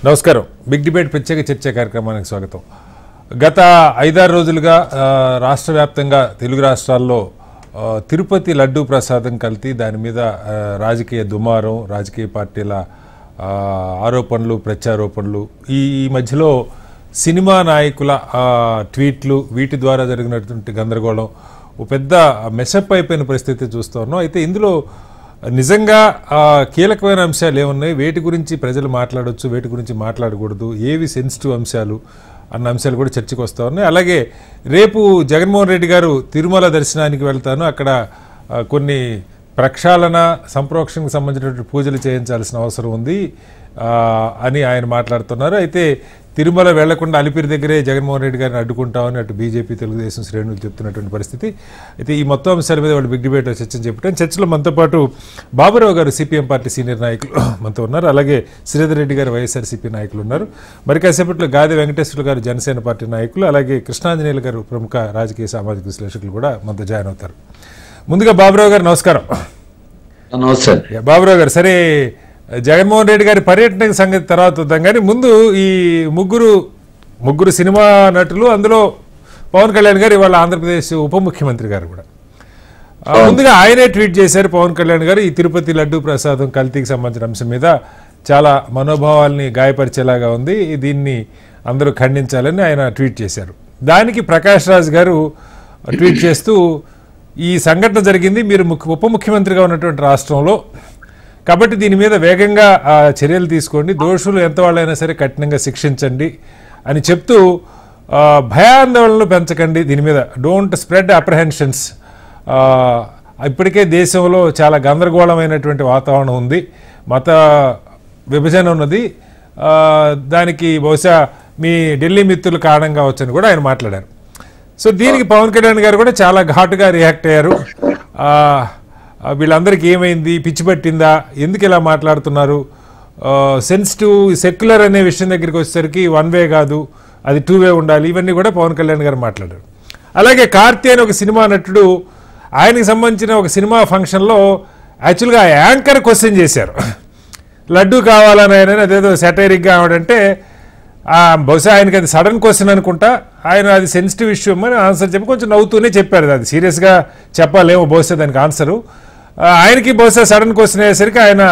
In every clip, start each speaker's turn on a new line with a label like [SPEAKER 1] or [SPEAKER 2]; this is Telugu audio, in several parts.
[SPEAKER 1] నమస్కారం. బిగ్ డిబేట్ ప్రత్యేక చర్చ కార్యక్రమానికి స్వాగతం. గత 5-6 రోజులుగా రాష్ట్ర వ్యాప్తంగా తెలుగు రాష్ట్రాల్లో తిరుపతి లడ్డూ ప్రసాదం కల్తీ, దాని మీద రాజకీయ దుమారం, రాజకీయ పార్టీల ఆరోపణలు, ప్రత్యారోపణలు, ఈ మధ్యలో సినిమా నాయకుల ట్వీట్లు, వీటి ద్వారా జరిగినటువంటి గందరగోళం ఓ పెద్ద మెసప్ అయిపోయిన పరిస్థితి చూస్తూ ఉన్నాం. అయితే ఇందులో నిజంగా కీలకమైన అంశాలు ఏమున్నాయి, వేటి గురించి ప్రజలు మాట్లాడవచ్చు, వేటి గురించి మాట్లాడకూడదు, ఏవి సెన్సిటివ్ అంశాలు అన్న అంశాలు కూడా చర్చకు వస్తూ ఉన్నాయి. అలాగే రేపు జగన్మోహన్ రెడ్డి గారు తిరుమల దర్శనానికి వెళ్తాను, అక్కడ కొన్ని ప్రక్షాళన సంప్రోక్షణకు సంబంధించినటువంటి పూజలు చేయించాల్సిన అవసరం ఉంది అని ఆయన మాట్లాడుతున్నారు. అయితే తిరుమల వెళ్లకుండా అలిపిరి దగ్గరే జగన్మోహన్ రెడ్డి గారిని అడ్డుకుంటామని అటు బీజేపీ, తెలుగుదేశం శ్రేణులు చెప్తున్నటువంటి పరిస్థితి. అయితే ఈ మొత్తం అంశాల మీద వాళ్ళు బిగ్ డిబేట్ చర్చను చెప్పారు. చర్చలో మనతో పాటు బాబురావు గారు సిపిఎం పార్టీ సీనియర్ నాయకులు మనతో ఉన్నారు. అలాగే శ్రీధర్ రెడ్డి గారు వైఎస్ఆర్సీపీ నాయకులు ఉన్నారు. మరి కాసేపట్లో గాది వెంకటేశ్వర గారు జనసేన పార్టీ నాయకులు, అలాగే కృష్ణాంజనేయులు గారు ప్రముఖ రాజకీయ సామాజిక విశ్లేషకులు కూడా మనతో జాయిన్ అవుతారు. ముందుగా బాబురావు గారు నమస్కారం. బాబురావు గారు, సరే జగన్మోహన్ రెడ్డి గారి పర్యటన సంగతి తర్వాత వద్దాం, కానీ ముందు ఈ ముగ్గురు సినిమా నటులు, అందులో పవన్ కళ్యాణ్ గారు ఇవాళ ఆంధ్రప్రదేశ్ ఉప ముఖ్యమంత్రి గారు కూడా ముందుగా ఆయనే ట్వీట్ చేశారు. పవన్ కళ్యాణ్ గారు ఈ తిరుపతి లడ్డూ ప్రసాదం కల్తీకి సంబంధించిన అంశం మీద చాలా మనోభావాల్ని గాయపరిచేలాగా ఉంది, దీన్ని అందరూ ఖండించాలని ఆయన ట్వీట్ చేశారు. దానికి ప్రకాష్ రాజ్ గారు ట్వీట్ చేస్తూ, ఈ సంఘటన జరిగింది మీరు ఉప ముఖ్యమంత్రిగా ఉన్నటువంటి రాష్ట్రంలో, కాబట్టి దీని మీద వేగంగా చర్యలు తీసుకోండి, దోషులు ఎంత వాళ్ళైనా సరే కఠినంగా శిక్షించండి అని చెప్తూ, భయాందోళనలు పెంచకండి, దీని మీద డోంట్ స్ప్రెడ్ అప్రహెన్షన్స్, ఇప్పటికే దేశంలో చాలా గందరగోళమైనటువంటి వాతావరణం ఉంది, మత విభజన ఉన్నది, దానికి బహుశా మీ ఢిల్లీ మిత్రులు కారణం కావచ్చని కూడా ఆయన మాట్లాడారు. సో దీనికి పవన్ కళ్యాణ్ గారు కూడా చాలా ఘాటుగా రియాక్ట్ అయ్యారు. వీళ్ళందరికీ ఏమైంది, పిచ్చి పట్టిందా, ఎందుకు ఇలా మాట్లాడుతున్నారు, సెన్సిటివ్ సెక్యులర్ అనే విషయం దగ్గరికి వచ్చేసరికి వన్ వే కాదు, అది 2 వే ఉండాలి, ఇవన్నీ కూడా పవన్ కళ్యాణ్ గారు మాట్లాడారు. అలాగే కార్తీ అని ఒక సినిమా నటుడు, ఆయనకి సంబంధించిన ఒక సినిమా ఫంక్షన్లో యాక్చువల్గా యాంకర్ క్వశ్చన్ చేశారు, లడ్డూ కావాలని ఆయన, అదేదో సెటైరిక్గా ఆవిడంటే బహుశా ఆయనకి అది సడన్ క్వశ్చన్ అనుకుంటా, ఆయన అది సెన్సిటివ్ ఇష్యూ అని ఆన్సర్ చెప్పి కొంచెం నవ్వుతూనే చెప్పారు, అది సీరియస్గా చెప్పాలేమో బహుశా దానికి ఆన్సరు. ఆయనకి బహుశా సడన్ క్వశ్చన్ అయ్యేసరికి ఆయన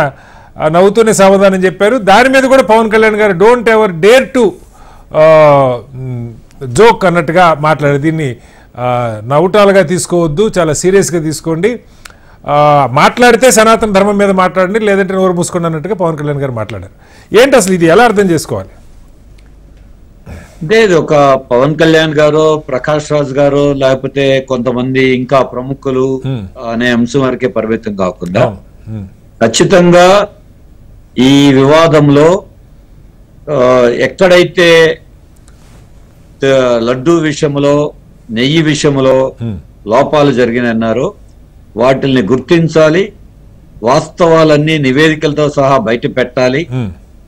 [SPEAKER 1] నవ్వుతూనే సమాధానం చెప్పారు. దాని మీద కూడా పవన్ కళ్యాణ్ గారు don't ever dare to joke అన్నట్టుగా మాట్లాడారు. దీన్ని నవ్వుటాలుగా తీసుకోవద్దు, చాలా సీరియస్గా తీసుకోండి, మాట్లాడితే సనాతన ధర్మం మీద మాట్లాడండి, లేదంటే నోరు మూసుకోండి అన్నట్టుగా పవన్ కళ్యాణ్ గారు మాట్లాడారు. ఏంటి అసలు ఇది ఎలా అర్థం చేసుకోవాలి?
[SPEAKER 2] అంటే ఇది ఒక పవన్ కళ్యాణ్ గారు, ప్రకాష్ రాజ్ గారు, లేకపోతే కొంతమంది ఇంకా ప్రముఖులు అనే అంశం వరకే పరిమితం కాకుండా ఖచ్చితంగా ఈ వివాదంలో ఎక్కడైతే లడ్డూ విషయంలో, నెయ్యి విషయంలో లోపాలు జరిగినన్నారో వాటిల్ని గుర్తించాలి, వాస్తవాలన్నీ నివేదికలతో సహా బయట పెట్టాలి.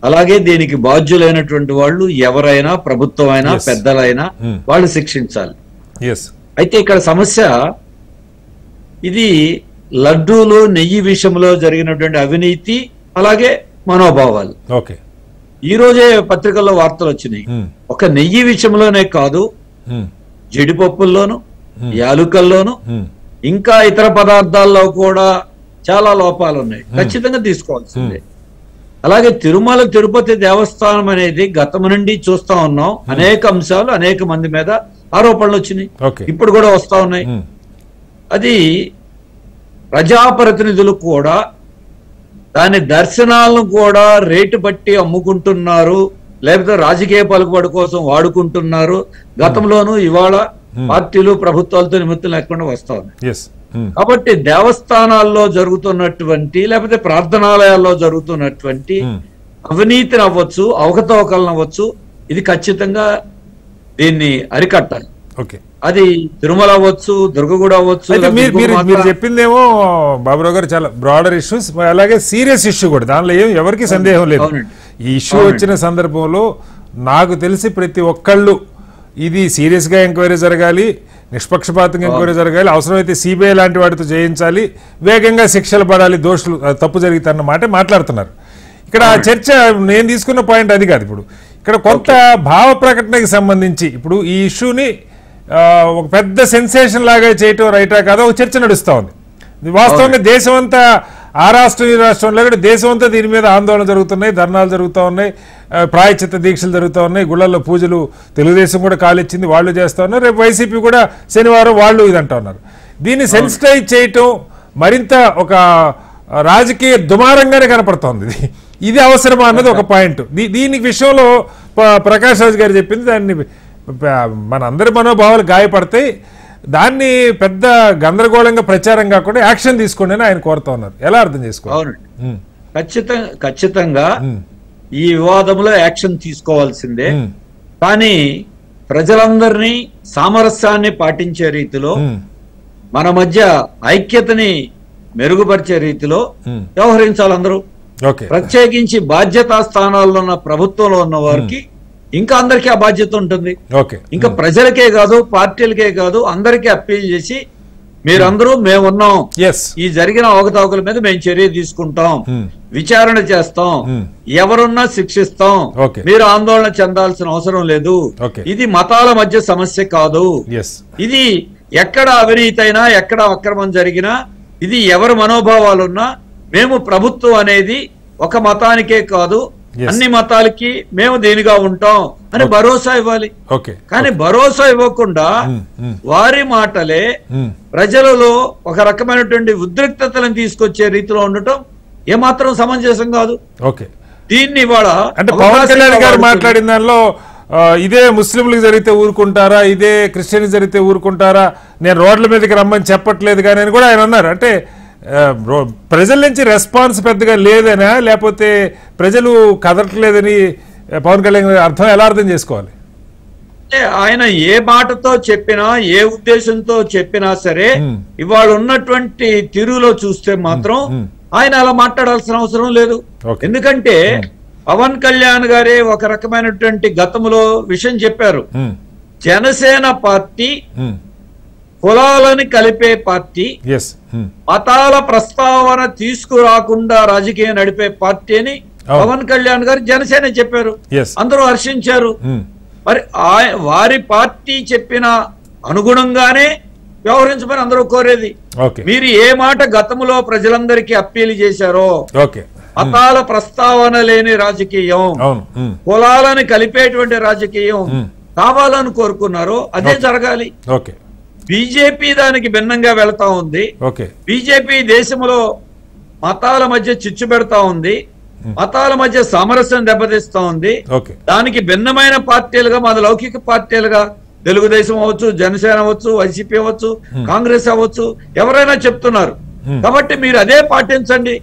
[SPEAKER 2] అలాగే దీనికి బాధ్యులైనటువంటి వాళ్ళు ఎవరైనా, ప్రభుత్వం అయినా, పెద్దలైనా వాళ్ళు శిక్షించాలి. అయితే ఇక్కడ సమస్య ఇది లడ్డూలు, నెయ్యి విషయంలో జరిగినటువంటి అవినీతి, అలాగే మనోభావాలు. ఈ రోజే పత్రికల్లో వార్తలు వచ్చినాయి, ఒక నెయ్యి విషయంలోనే కాదు, జీడిపప్పుల్లోను, యాలుకల్లోను, ఇంకా ఇతర పదార్థాల్లో కూడా చాలా లోపాలు ఉన్నాయి, ఖచ్చితంగా తీసుకోవాల్సిందే. అలాగే తిరుమల తిరుపతి దేవస్థానం అనేది గతం నుండి చూస్తా ఉన్నాం, అనేక అంశాలు, అనేక మంది మీద ఆరోపణలు వచ్చినాయి, ఇప్పుడు కూడా వస్తా ఉన్నాయి. అది ప్రజాప్రతినిధులు కూడా దాని దర్శనాలను కూడా రేటు బట్టి అమ్ముకుంటున్నారు, లేకపోతే రాజకీయ పలుకుబడి కోసం వాడుకుంటున్నారు. గతంలోనూ ఇవాళ పార్టీలు, ప్రభుత్వాలతో నిమిత్తం లేకుండా వస్తా ఉన్నాయి. కాబట్టి దేవస్థానాల్లో జరుగుతున్నటువంటి, లేకపోతే ప్రార్థనాలయాల్లో జరుగుతున్నటువంటి అవినీతిని అవ్వచ్చు, అవకతవకలను అవ్వచ్చు, ఇది ఖచ్చితంగా దీన్ని అరికట్టాలి. అది తిరుమల అవ్వచ్చు, దుర్గగూడ అవ్వచ్చు.
[SPEAKER 1] మీరు చెప్పిందేమో బాబురావు గారు చాలా బ్రాడర్ ఇష్యూస్, అలాగే సీరియస్ ఇష్యూ కూడా, దానిలో ఎవరికి సందేహం లేదు. ఈ ఇష్యూ వచ్చిన సందర్భంలో నాకు తెలిసి ప్రతి ఒక్కళ్ళు ఇది సీరియస్గా ఎంక్వైరీ జరగాలి, నిష్పక్షపాతంగా ఎంక్వైరీ జరగాలి, అవసరమైతే సిబిఐ లాంటి వాటితో చేయించాలి, వేగంగా శిక్షలు పడాలి దోషులు, తప్పు జరిగితే అన్నమాట మాట్లాడుతున్నారు. ఇక్కడ చర్చ నేను తీసుకున్న పాయింట్ అది కాదు. ఇప్పుడు ఇక్కడ కొంత భావ ప్రకటనకి సంబంధించి ఇప్పుడు ఈ ఇష్యూని ఒక పెద్ద సెన్సేషన్ లాగా చేయటం రైటా కాదా ఒక చర్చ నడుస్తూ ఉంది. వాస్తవంగా దేశం అంతా ఆ రాష్ట్రం ఈ రాష్ట్రంలో కూడా దేశం అంతా దీని మీద ఆందోళన జరుగుతున్నాయి, ధర్నాలు జరుగుతూ ఉన్నాయి, ప్రాయచిత్త దీక్షలు జరుగుతూ ఉన్నాయి, గుళ్ళల్లో పూజలు తెలుగుదేశం కూడా కాలిచ్చింది, వాళ్ళు చేస్తూ ఉన్నారు. రేపు వైసీపీ కూడా శనివారం వాళ్ళు ఇది అంటూ ఉన్నారు. దీన్ని సెన్సిటైజ్ చేయటం మరింత ఒక రాజకీయ దుమారంగానే కనపడుతోంది. ఇది అవసరమా అన్నది ఒక పాయింట్. దీనికి విషయంలో ప్రకాష్ రాజ్ గారు చెప్పింది దాన్ని మనందరి మనోభావాలు గాయపడతాయి, దాన్ని పెద్ద గందరగోళంగా ప్రచారం కాకుండా యాక్షన్ తీసుకోండి అని ఆయన కోరుతా ఉన్నారు. ఎలా అర్థం చేసుకోవాలి?
[SPEAKER 2] అవునండి, ఖచ్చితంగా ఈ వివాదంలో యాక్షన్ తీసుకోవాల్సిందే. కానీ ప్రజలందరినీ సామరస్యాన్ని పాటించే రీతిలో మన మధ్య ఐక్యతని మెరుగుపరిచే రీతిలో వ్యవహరించాలి అందరూ. ప్రత్యేకించి బాధ్యతా స్థానాల్లో ఉన్న ప్రభుత్వంలో ఉన్న వారికి ఇంకా అందరికీ ఆ బాధ్యత ఉంటుంది. ఇంకా ప్రజలకే కాదు, పార్టీలకే కాదు, అందరికీ అప్పీల్ చేసి మీరందరూ మేమున్నాం, ఈ జరిగిన అవకతవకల మీద మేము చర్య తీసుకుంటాం, విచారణ చేస్తాం, ఎవరున్నా శిక్షిస్తాం, మీరు ఆందోళన చెందాల్సిన అవసరం లేదు. ఇది మతాల మధ్య సమస్య కాదు, ఇది ఎక్కడ అవినీతి అయినా ఎక్కడ అక్రమం జరిగినా ఇది ఎవరి మనోభావాలున్నా మేము ప్రభుత్వం అనేది ఒక మతానికే కాదు అన్ని మతాలకి మేము దేనిగా ఉంటాం అని భరోసా ఇవ్వాలి. కానీ భరోసా ఇవ్వకుండా వారి మాటలే ప్రజలలో ఒక రకమైనటువంటి ఉద్రిక్తతలను తీసుకొచ్చే రీతిలో ఉండటం ఏమాత్రం సమంజసం కాదు. దీన్ని ఇవాళ
[SPEAKER 1] అంటే పవన్ కళ్యాణ్ గారు మాట్లాడిన దానిలో ఇదే ముస్లింలకు జరిగితే ఊరుకుంటారా, ఇదే క్రిస్టియన్కి జరిగితే ఊరుకుంటారా, నేను రోడ్ల మీదకి రమ్మని చెప్పట్లేదు కానీ అని కూడా ఆయన అన్నారు. అంటే ప్రజల నుంచి రెస్పాన్స్ పెద్దగా లేదనా, లేకపోతే ప్రజలు కదలట్లేదని పవన్ కళ్యాణ్ అర్థం ఎలా అర్థం చేసుకోవాలి?
[SPEAKER 2] ఆయన ఏ మాటతో చెప్పినా ఏ ఉద్దేశంతో చెప్పినా సరే ఇవాళ ఉన్నటువంటి తీరులో చూస్తే మాత్రం ఆయన అలా మాట్లాడాల్సిన అవసరం లేదు. ఎందుకంటే పవన్ కళ్యాణ్ గారే ఒక రకమైనటువంటి గతంలో విషయం చెప్పారు. జనసేన పార్టీ కులాలని కలిపే పార్టీ, మతాల ప్రస్తావన తీసుకురాకుండా రాజకీయం నడిపే పార్టీ అని పవన్ కళ్యాణ్ గారు జనసేన చెప్పారు. అందరూ హర్షించారు. మరి వారి పార్టీ చెప్పిన అనుగుణంగానే వ్యవహరించమని అందరూ కోరేది. మీరు ఏ మాట గతంలో ప్రజలందరికీ అప్పీల్ చేశారో, మతాల ప్రస్తావన లేని రాజకీయం, కులాలను కలిపేటువంటి రాజకీయం కావాలని కోరుకున్నారో అదే జరగాలి. బీజేపీ దానికి భిన్నంగా వెళతా ఉంది. బీజేపీ దేశంలో మతాల మధ్య చిచ్చు పెడతా ఉంది, మతాల మధ్య సామరస్యం దెబ్బతీస్తా ఉంది. దానికి భిన్నమైన పార్టీలుగా, మన లౌకిక పార్టీలుగా తెలుగుదేశం అవ్వచ్చు, జనసేన అవ్వచ్చు, వైసీపీ అవ్వచ్చు, కాంగ్రెస్ అవ్వచ్చు, ఎవరైనా చెప్తున్నారు. కాబట్టి మీరు అదే పాటించండి.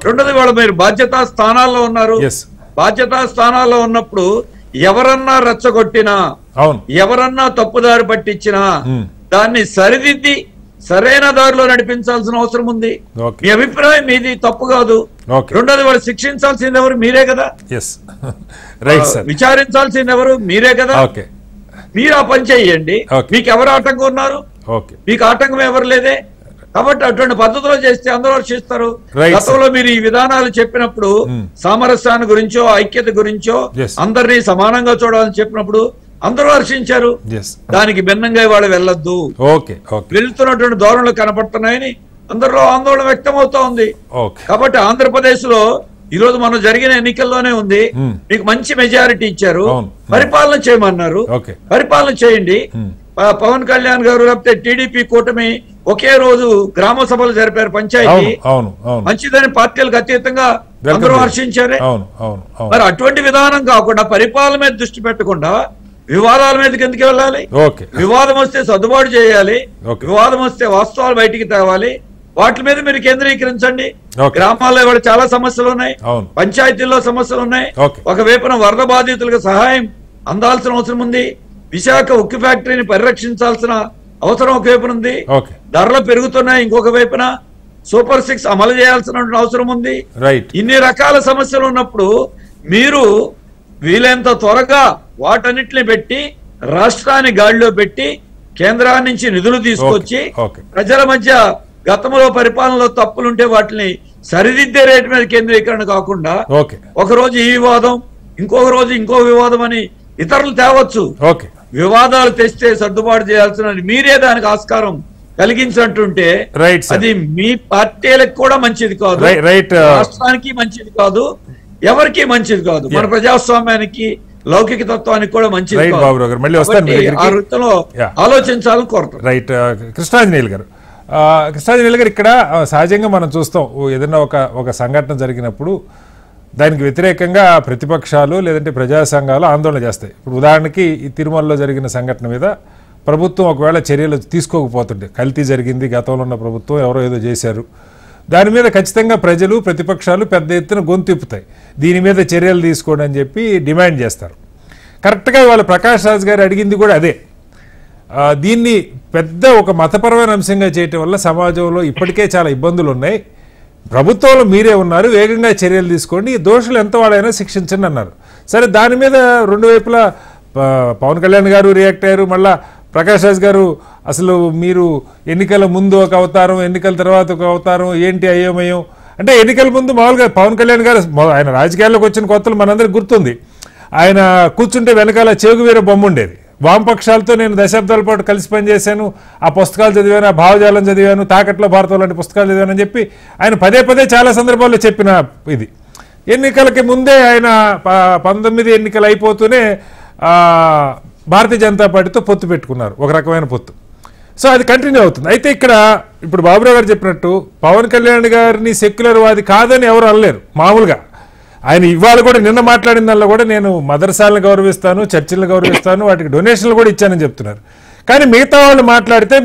[SPEAKER 2] రెండోది, వాళ్ళు మీరు బాధ్యతా స్థానాల్లో ఉన్నారు. బాధ్యతా స్థానాల్లో ఉన్నప్పుడు ఎవరన్నా రెచ్చగొట్టినా, ఎవరన్నా తప్పుదారి పట్టించినా దాన్ని సరిదిద్ది సరైన దారిలో నడిపించాల్సిన అవసరం ఉంది. మీ అభిప్రాయం మీది తప్పు కాదు. రెండోది, వాళ్ళు శిక్షించాల్సింది ఎవరు? మీరే కదా. విచారించాల్సింది ఎవరు? మీరే కదా. మీరు ఆ పని చెయ్యండి. మీకు ఎవరు ఆటంకం ఉన్నారు? మీకు ఆటంకం ఎవరు లేదే. కాబట్టి అటువంటి పద్ధతిలో చేస్తే అందరూ హర్షిస్తారు. గతంలో మీరు ఈ విధానాలు చెప్పినప్పుడు సామరస్యాన్ని గురించో ఐక్యత గురించో అందరినీ సమానంగా చూడాలని చెప్పినప్పుడు అందరూ హర్షించారు. దానికి భిన్నంగా వాళ్ళు వెళ్ళొద్దు, వెళ్తున్నటువంటి ధోరణులు కనపడుతున్నాయని అందరిలో ఆందోళన వ్యక్తం అవుతా ఉంది. కాబట్టి ఆంధ్రప్రదేశ్ లో ఈ రోజు మనం జరిగిన ఎన్నికల్లోనే ఉంది. మీకు మంచి మెజారిటీ ఇచ్చారు, పరిపాలన చేయమన్నారు, పరిపాలన చేయండి. పవన్ కళ్యాణ్ గారు లేకపోతే టీడీపీ కూటమి ఒకే రోజు గ్రామ సభలు జరిపారు, పంచాయతీ మంచిదని పార్టీలకు అతీతంగా అందరూ హర్షించారే. మరి అటువంటి విధానం కాకుండా పరిపాలన మీద దృష్టి పెట్టకుండా వివాదాల మీదకి ఎందుకు వెళ్ళాలి? వివాదం వస్తే సర్దుబాటు చేయాలి, వివాదం వస్తే వాస్తవాలు బయటికి తేవాలి, వాటి మీద మీరు కేంద్రీకరించండి. గ్రామాల్లో కూడా చాలా సమస్యలు ఉన్నాయి, పంచాయతీల్లో సమస్యలు ఉన్నాయి. ఒకవైపున వరద బాధితులకు సహాయం అందాల్సిన అవసరం ఉంది, విశాఖ ఉక్కు ఫ్యాక్టరీని పరిరక్షించాల్సిన అవసరం ఒకవైపున ఉంది, ధరలు పెరుగుతున్నాయి ఇంకొక వైపున, సూపర్ 6 అమలు చేయాల్సిన అవసరం ఉంది. ఇన్ని రకాల సమస్యలు ఉన్నప్పుడు మీరు వీలైనంత త్వరగా వాటన్నిటిని పెట్టి రాష్ట్రాన్ని గాడిలో పెట్టి కేంద్రాన్ని నుంచి నిధులు తీసుకొచ్చి ప్రజల మధ్య గతంలో పరిపాలనలో తప్పులుంటే వాటిని సరిదిద్దే రేటు మీద కేంద్రీకరణ కాకుండా
[SPEAKER 1] ఓకే
[SPEAKER 2] ఒక రోజు ఈ వివాదం, ఇంకొక రోజు ఇంకో వివాదం అని ఇతరులు తేవచ్చు.
[SPEAKER 1] ఓకే
[SPEAKER 2] వివాదాలు తెస్తే సర్దుబాటు చేయాల్సిన మీరే దానికి ఆస్కారం కలిగించినట్టుంటే
[SPEAKER 1] రైట్ సార్.
[SPEAKER 2] అది మీ పార్టీలకు కూడా మంచిది కాదు,
[SPEAKER 1] రైట్
[SPEAKER 2] రాష్ట్రానికి మంచిది కాదు, ఎవరికి మంచిది కాదు, మన ప్రజాస్వామ్యానికి లౌకిక తత్వానికి కూడా మంచిది
[SPEAKER 1] రైట్
[SPEAKER 2] కాదు.
[SPEAKER 1] బాబురావు గారు మళ్ళీ వస్తాను మీ
[SPEAKER 2] కాబట్టి
[SPEAKER 1] దగ్గరికి.
[SPEAKER 2] ఆ వృత్తిలో ఆలోచించాలని కోరుతాం.
[SPEAKER 1] రైట్ కృష్ణాంజనేయులు గారు, కృష్ణాంజనేయులు గారు ఇక్కడ సహజంగా మనం చూస్తాం ఏదైనా ఒక సంఘటన జరిగినప్పుడు దానికి వ్యతిరేకంగా ప్రతిపక్షాలు లేదంటే ప్రజా సంఘాలు ఆందోళన చేస్తాయి. ఇప్పుడు ఉదాహరణకి ఈ తిరుమలలో జరిగిన సంఘటన మీద ప్రభుత్వం ఒకవేళ చర్యలు తీసుకోకపోతుంటే, కల్తీ జరిగింది, గతంలో ఉన్న ప్రభుత్వం ఎవరో ఏదో చేశారు, దాని మీద ఖచ్చితంగా ప్రజలు ప్రతిపక్షాలు పెద్ద ఎత్తున గొంతిప్పుతాయి, దీని మీద చర్యలు తీసుకోండి అని చెప్పి డిమాండ్ చేస్తారు. కరెక్ట్గా ఇవాళ ప్రకాష్ రాజ్ గారు అడిగింది కూడా అదే. దీన్ని పెద్ద ఒక మతపరమైన అంశంగా చేయటం వల్ల సమాజంలో ఇప్పటికే చాలా ఇబ్బందులు ఉన్నాయి, ప్రభుత్వంలో మీరే ఉన్నారు, వేగంగా చర్యలు తీసుకోండి, దోషులు ఎంత వాళ్ళైనా శిక్షించండి అన్నారు. సరే, దాని మీద రెండు వైపులా పవన్ కళ్యాణ్ గారు రియాక్ట్ అయ్యారు, మళ్ళా ప్రకాష్ రాజ్ గారు అసలు మీరు ఎన్నికల ముందు ఒక అవతారం, ఎన్నికల తర్వాత ఒక అవతారం, ఏంటి అయోమయం అంటే ఎన్నికల ముందు మామూలుగా పవన్ కళ్యాణ్ గారు ఆయన రాజకీయాల్లోకి వచ్చిన కొత్తలు మనందరికి గుర్తుంది, ఆయన కూర్చుంటే వెనకాల చేగువీర బొమ్మ ఉండేది, వామపక్షాలతో నేను దశాబ్దాల పాటు కలిసి పనిచేశాను, ఆ పుస్తకాలు చదివాను, ఆ భావజాలం చదివాను, తాకట్లో భారతం లాంటి పుస్తకాలు చదివాను అని చెప్పి ఆయన పదే పదే చాలా సందర్భాల్లో చెప్పిన ఇది. ఎన్నికలకి ముందే ఆయన 19 ఎన్నికలు అయిపోతూనే భారతీయ జనతా పార్టీతో పొత్తు పెట్టుకున్నారు, ఒక రకమైన పొత్తు. సో అది కంటిన్యూ అవుతుంది. అయితే ఇక్కడ ఇప్పుడు బాబురావు గారు చెప్పినట్టు పవన్ కళ్యాణ్ గారిని సెక్యులర్ వాది కాదని ఎవరు అనలేరు. మామూలుగా ఆయన ఇవాళ కూడా నిన్న మాట్లాడిన దానిలో కూడా నేను మదర్సాలను గౌరవిస్తాను, చర్చిలను గౌరవిస్తాను, వాటికి డొనేషన్లు కూడా ఇచ్చానని చెప్తున్నారు. కానీ మిగతా వాళ్ళు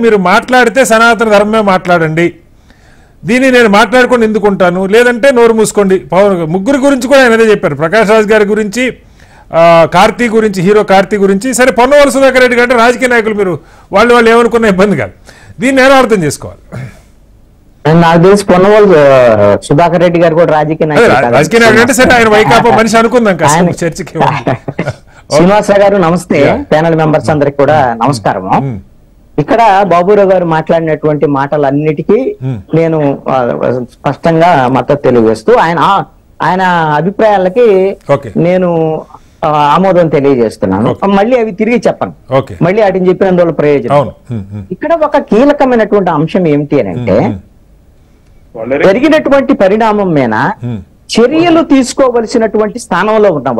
[SPEAKER 1] మీరు మాట్లాడితే సనాతన ధర్మమే మాట్లాడండి, దీన్ని నేను మాట్లాడుకొని ఎందుకుంటాను, లేదంటే నోరు మూసుకోండి. ముగ్గురు గురించి కూడా ఆయన అదే చెప్పారు, ప్రకాష్ రాజ్ గారి గురించి, కార్తీ గురించి, హీరో కార్తీ గురించి. సరే, పొన్నవోలు సుధాకర్ రెడ్డి కంటే రాజకీయ నాయకులు మీరు వాళ్ళు ఏమనుకున్న ఇబ్బంది కాదు, దీన్ని నేను అర్థం చేసుకోవాలి.
[SPEAKER 3] నాకు తెలిసి పొన్నవోలు సుధాకర్ రెడ్డి గారు కూడా రాజకీయ
[SPEAKER 1] నాయకులు అంటే సరే ఆయన వైకాపా మనిషి అనుకుందాం చర్చకి.
[SPEAKER 3] శ్రీనివాసరావు గారు నమస్తే, ప్యానల్ మెంబర్స్ అందరికి కూడా నమస్కారము. ఇక్కడ బాబురావు గారు మాట్లాడినటువంటి మాటలన్నిటికీ నేను స్పష్టంగా మద్దతు తెలియజేస్తూ ఆయన అభిప్రాయాలకి నేను ఆమోదం తెలియజేస్తున్నాను. మళ్ళీ అవి తిరిగి చెప్పను, మళ్ళీ వాటిని చెప్పినందువల్ల ప్రయోజనం. ఇక్కడ ఒక కీలకమైనటువంటి అంశం ఏమిటి అని అంటే, జరిగినటువంటి పరిణామం మీద చర్యలు తీసుకోవలసినటువంటి స్థానంలో ఉన్న